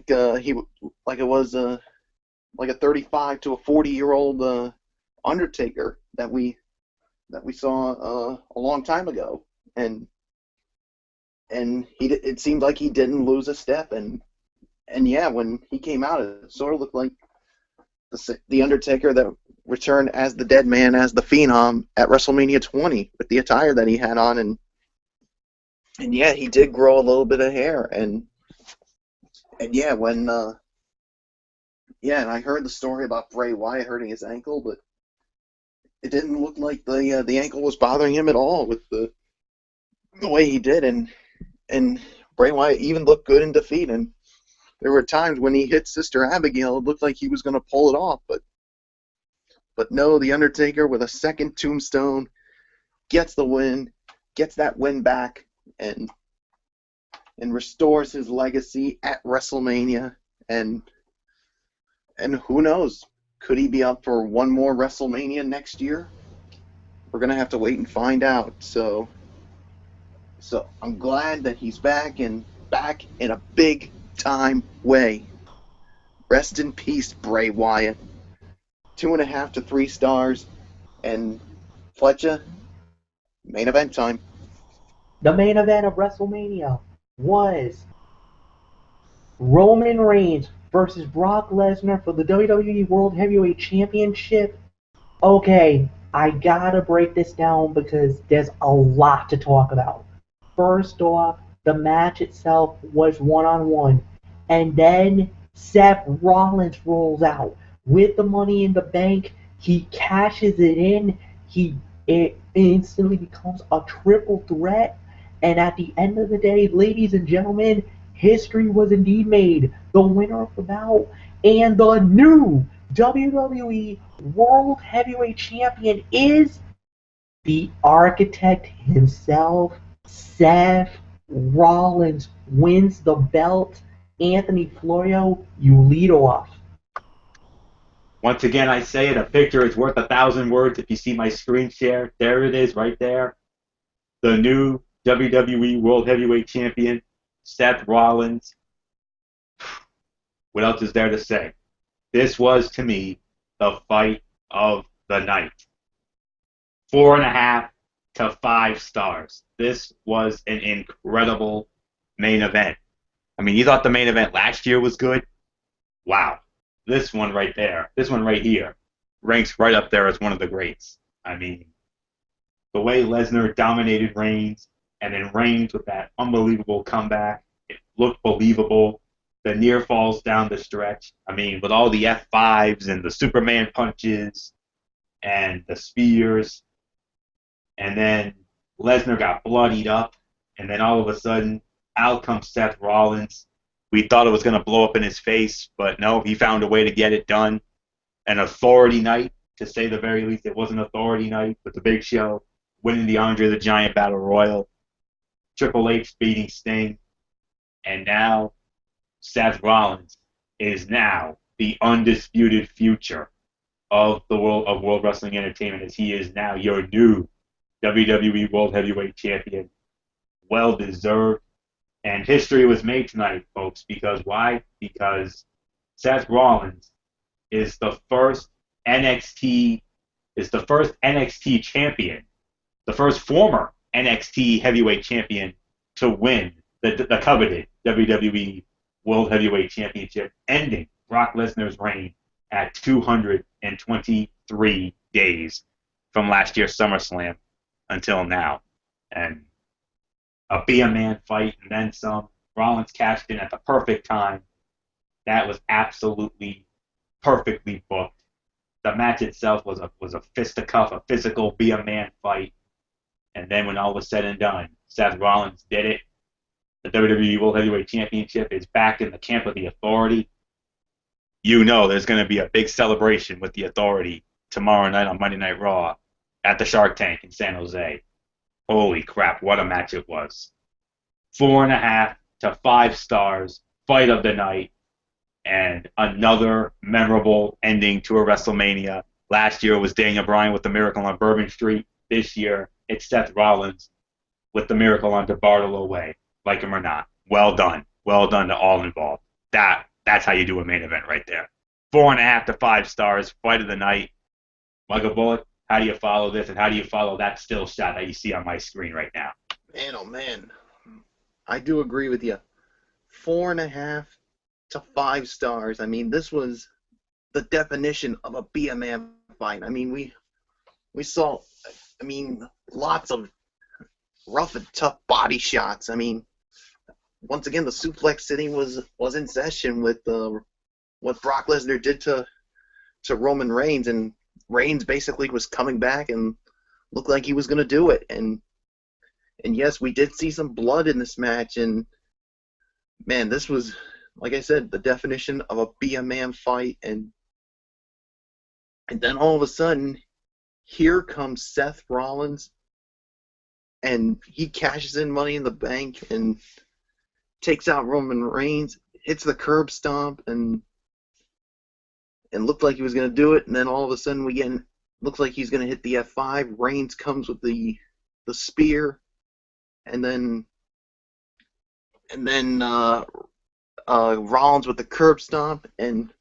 C: it was like a 35 to a 40-year-old Undertaker that we saw a long time ago, and it seemed like he didn't lose a step, and yeah, when he came out, it sort of looked like the Undertaker that returned as the Dead Man, as the Phenom at WrestleMania 20 with the attire that he had on, and yeah, he did grow a little bit of hair, and yeah, and I heard the story about Bray Wyatt hurting his ankle, but it didn't look like the ankle was bothering him at all with the way he did, and Bray Wyatt even looked good in defeat, and there were times when he hit Sister Abigail, it looked like he was going to pull it off, but no, the Undertaker with a second tombstone gets the win, gets that win back, and restores his legacy at WrestleMania, and who knows, could he be up for one more WrestleMania next year? We're gonna have to wait and find out. So I'm glad that he's back, and back in a big time way. Rest in peace, Bray Wyatt. 2.5 to 3 stars, and Flecha, main event time.
A: The main event of WrestleMania was Roman Reigns versus Brock Lesnar for the WWE World Heavyweight Championship. Okay, I gotta break this down because there's a lot to talk about. First off, the match itself was one-on-one, and then Seth Rollins rolls out with the Money in the Bank. He cashes it in. It instantly becomes a triple threat, and at the end of the day, ladies and gentlemen, history was indeed made. The winner of the bout and the new WWE World Heavyweight Champion is the architect himself, Seth Rollins, wins the belt. Anthony Florio, you lead off.
B: Once again, I say it, a picture is worth 1,000 words. If you see my screen share, there it is right there. The new WWE World Heavyweight Champion, Seth Rollins. What else is there to say? This was, to me, the fight of the night. 4.5 to 5 stars. This was an incredible main event. I mean, you thought the main event last year was good? Wow. This one right there, this one right here, ranks right up there as one of the greats. I mean, the way Lesnar dominated Reigns, and then Reigns with that unbelievable comeback, it looked believable. The near falls down the stretch. I mean, with all the F5s and the Superman punches and the spears, and then Lesnar got bloodied up, and then all of a sudden, out comes Seth Rollins. We thought it was going to blow up in his face, but no, he found a way to get it done. An authority night, to say the very least. It was an authority night with the Big Show winning the Andre the Giant Battle Royal, Triple H beating Sting, and now Seth Rollins is now the undisputed future of the World Wrestling Entertainment, as he is now your new WWE World Heavyweight Champion. Well deserved. And history was made tonight, folks, because why? Because Seth Rollins is the first NXT champion, the first former NXT heavyweight champion to win the coveted WWE World Heavyweight Championship, ending Brock Lesnar's reign at 223 days from last year's SummerSlam until now. And a Be a Man fight and then some. Rollins cashed in at the perfect time. That was absolutely perfectly booked. The match itself was a fisticuff, a physical be a man fight. And then when all was said and done, Seth Rollins did it. The WWE World Heavyweight Championship is back in the camp of the Authority. You know there's going to be a big celebration with the Authority tomorrow night on Monday Night Raw at the Shark Tank in San Jose. Holy crap, what a match it was. 4.5 to 5 stars, fight of the night, and another memorable ending to a WrestleMania. Last year it was Daniel Bryan with the Miracle on Bourbon Street. This year it's Seth Rollins with the Miracle on DeBartolo Way. Like him or not. Well done. Well done to all involved. That's how you do a main event right there. 4.5 to 5 stars, fight of the night. Michael Bullock, how do you follow this, and how do you follow that still shot that you see on my screen right now?
C: Man, oh man, I do agree with you. 4.5 to 5 stars. I mean, this was the definition of a be a man fight. I mean, we saw, I mean, lots of rough and tough body shots. I mean, once again, the Suplex City was in session with what Brock Lesnar did to Roman Reigns, and Reigns basically was coming back and looked like he was going to do it. And yes, we did see some blood in this match, and man, this was, like I said, the definition of a be a man fight. And then all of a sudden, here comes Seth Rollins, and he cashes in Money in the Bank and takes out Roman Reigns, hits the curb stomp, and looked like he was going to do it. And then all of a sudden, looks like he's going to hit the F5. Reigns comes with the spear, and then Rollins with the curb stomp, and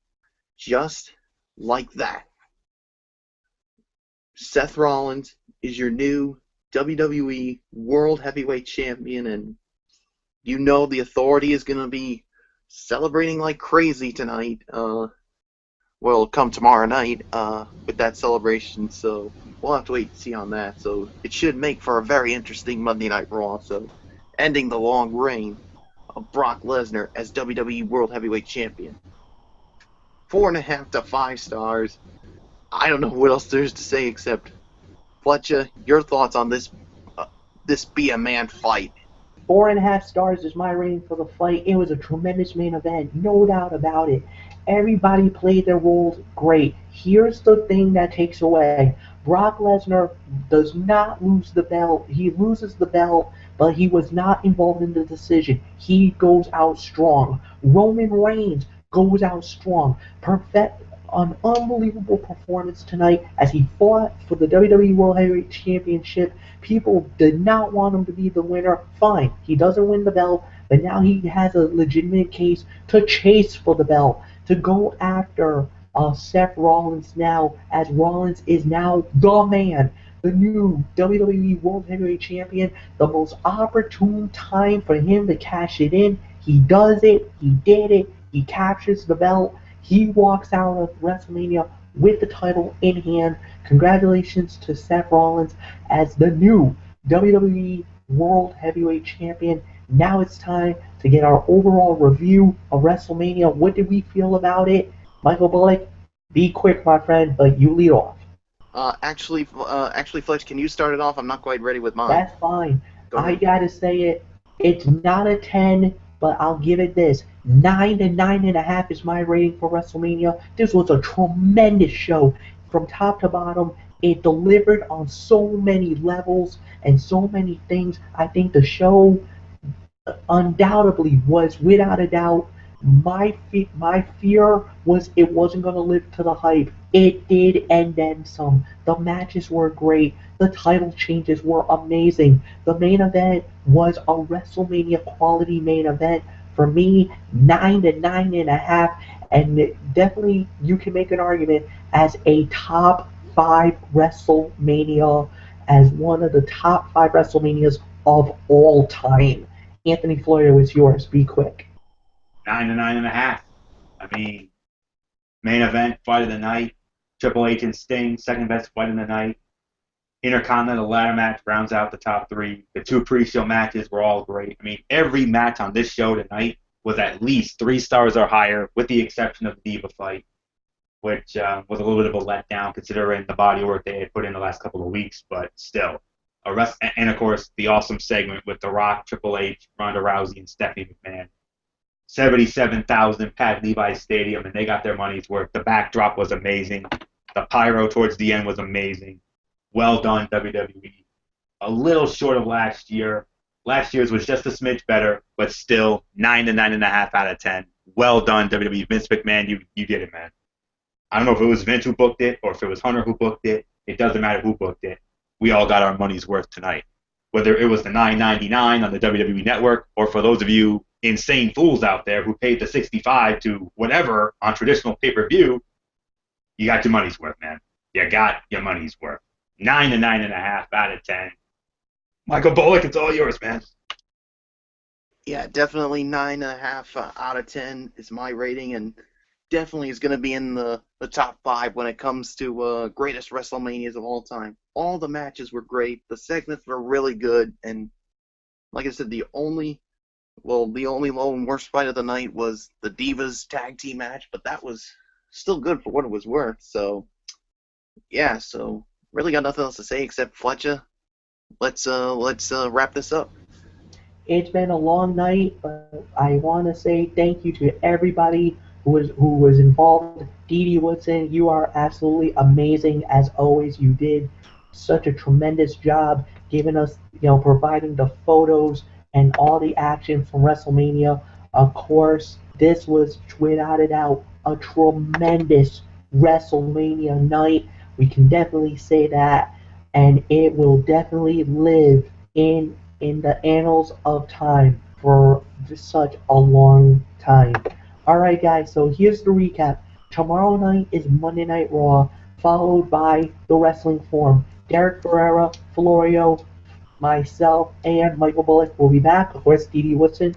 C: just like that, Seth Rollins is your new WWE World Heavyweight Champion, and you know the Authority is going to be celebrating like crazy tonight. Well, come tomorrow night with that celebration, so we'll have to wait and see on that. So it should make for a very interesting Monday Night Raw. So ending the long reign of Brock Lesnar as WWE World Heavyweight Champion. 4.5 to 5 stars. I don't know what else there's to say except, Flecha, your thoughts on this be a man fight?
A: 4.5 stars is my rating for the fight. It was a tremendous main event, no doubt about it. Everybody played their roles great. Here's the thing that takes away. Brock Lesnar does not lose the belt. He loses the belt, but he was not involved in the decision. He goes out strong. Roman Reigns goes out strong. Perfect, an unbelievable performance tonight as he fought for the WWE World Heavyweight Championship. People did not want him to be the winner. Fine, he doesn't win the belt, but now he has a legitimate case to chase for the belt, to go after Seth Rollins now, as Rollins is now the man, the new WWE World Heavyweight Champion. The most opportune time for him to cash it in. He does it. He did it. He captures the belt. He walks out of WrestleMania with the title in hand. Congratulations to Seth Rollins as the new WWE World Heavyweight Champion. Now it's time to get our overall review of WrestleMania. What did we feel about it? Michael Bullock, be quick, my friend, but you lead off.
C: Actually, Fletch, can you start it off? I'm not quite ready with mine.
A: That's fine. I gotta say it. It's not a 10, but I'll give it this. 9 to 9.5 is my rating for WrestleMania. This was a tremendous show from top to bottom. It delivered on so many levels and so many things. I think the show undoubtedly was, without a doubt, my fear was it wasn't going to live to the hype. It did, and then some. The matches were great. The title changes were amazing. The main event was a WrestleMania quality main event. For me, 9 to 9.5, and definitely you can make an argument as a top 5 WrestleMania, as one of the top 5 WrestleManias of all time. Anthony Florio is yours. Be quick.
B: 9 to 9.5. I mean, main event, fight of the night. Triple H and Sting, second best fight of the night. Intercontinental ladder match rounds out the top three. The two pre-show matches were all great. I mean, every match on this show tonight was at least 3 stars or higher, with the exception of the Diva fight, which was a little bit of a letdown considering the body work they had put in the last couple of weeks, but still. And of course, the awesome segment with The Rock, Triple H, Ronda Rousey, and Stephanie McMahon. 77,000 packed Levi Stadium, and they got their money's worth. The backdrop was amazing. The pyro towards the end was amazing. Well done, WWE. A little short of last year. Last year's was just a smidge better, but still 9 to 9.5 out of 10. Well done, WWE. Vince McMahon, you did it, man. I don't know if it was Vince who booked it or if it was Hunter who booked it. It doesn't matter who booked it. We all got our money's worth tonight. Whether it was the $9.99 on the WWE Network, or for those of you insane fools out there who paid the $65 to whatever on traditional pay-per-view, you got your money's worth, man. You got your money's worth. 9 to 9.5 out of 10. Michael Bullock, it's all yours, man.
C: Yeah, definitely 9.5 out of 10 is my rating, and definitely is going to be in the top 5 when it comes to greatest WrestleManias of all time. All the matches were great. The segments were really good, and like I said, the only low and worst fight of the night was the Divas tag team match, but that was still good for what it was worth. So, yeah, so really got nothing else to say except Flecha. Let's wrap this up.
A: It's been a long night, but I want to say thank you to everybody who was involved. Dee Woodson, you are absolutely amazing as always. You did such a tremendous job giving us, providing the photos and all the action from WrestleMania. Of course, this was without a doubt a tremendous WrestleMania night. We can definitely say that, and it will definitely live in the annals of time for such a long time. Alright guys, so here's the recap. Tomorrow night is Monday Night Raw, followed by the Wrestling Forum. Derek Ferreira, Florio, myself, and Michael Bullock will be back. Of course, Dee Woodson,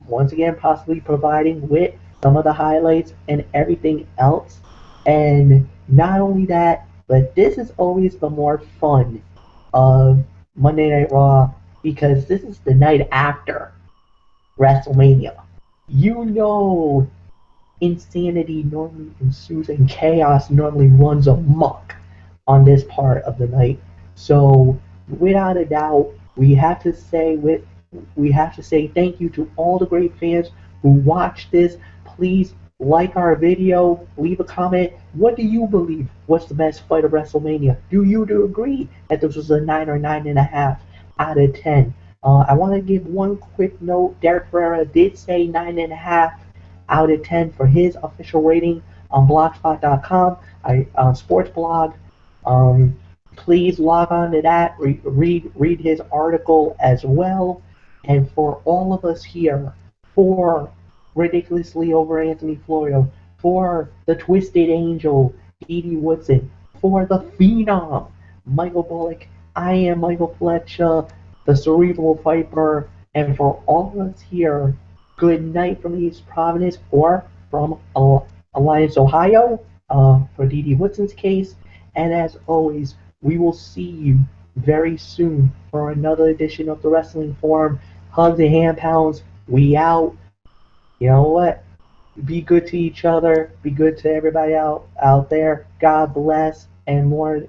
A: once again, possibly providing with some of the highlights and everything else. And not only that, but this is always the more fun of Monday Night Raw, because this is the night after WrestleMania. Insanity normally ensues and chaos normally runs amok on this part of the night. So without a doubt, we have to say thank you to all the great fans who watched this. Please like our video, leave a comment. What do you believe was the best fight of WrestleMania? Do you agree that this was a 9 or 9.5 out of 10? I want to give one quick note. Derek Ferreira did say 9.5 out of 10 for his official rating on blogspot.com, sports blog. Please log on to that, read his article as well. And for all of us here, for Ridiculously Over Anthony Florio, for the Twisted Angel, Dee Woodson, for the Phenom, Michael Bullock, I am Michael Flecha, the Cerebral Viper, and for all of us here, good night from East Providence, or from Alliance, Ohio, for Dee Woodson's case. And as always, we will see you very soon for another edition of the Wrestling Forum. Hugs and hand pounds. We out. You know what? Be good to each other. Be good to everybody out there. God bless. And more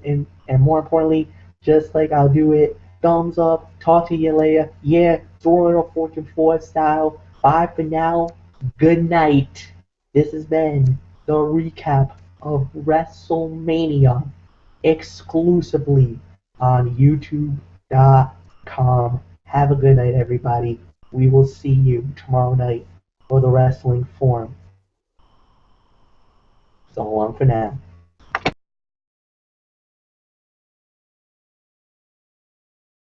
A: importantly, just like I'll do it, thumbs up. Talk to you later. Yeah, Thor of Fortune 4 style. Bye for now. Good night. This has been the recap of WrestleMania exclusively on YouTube.com. Have a good night, everybody. We will see you tomorrow night for the Wrestling Forum. So long for now.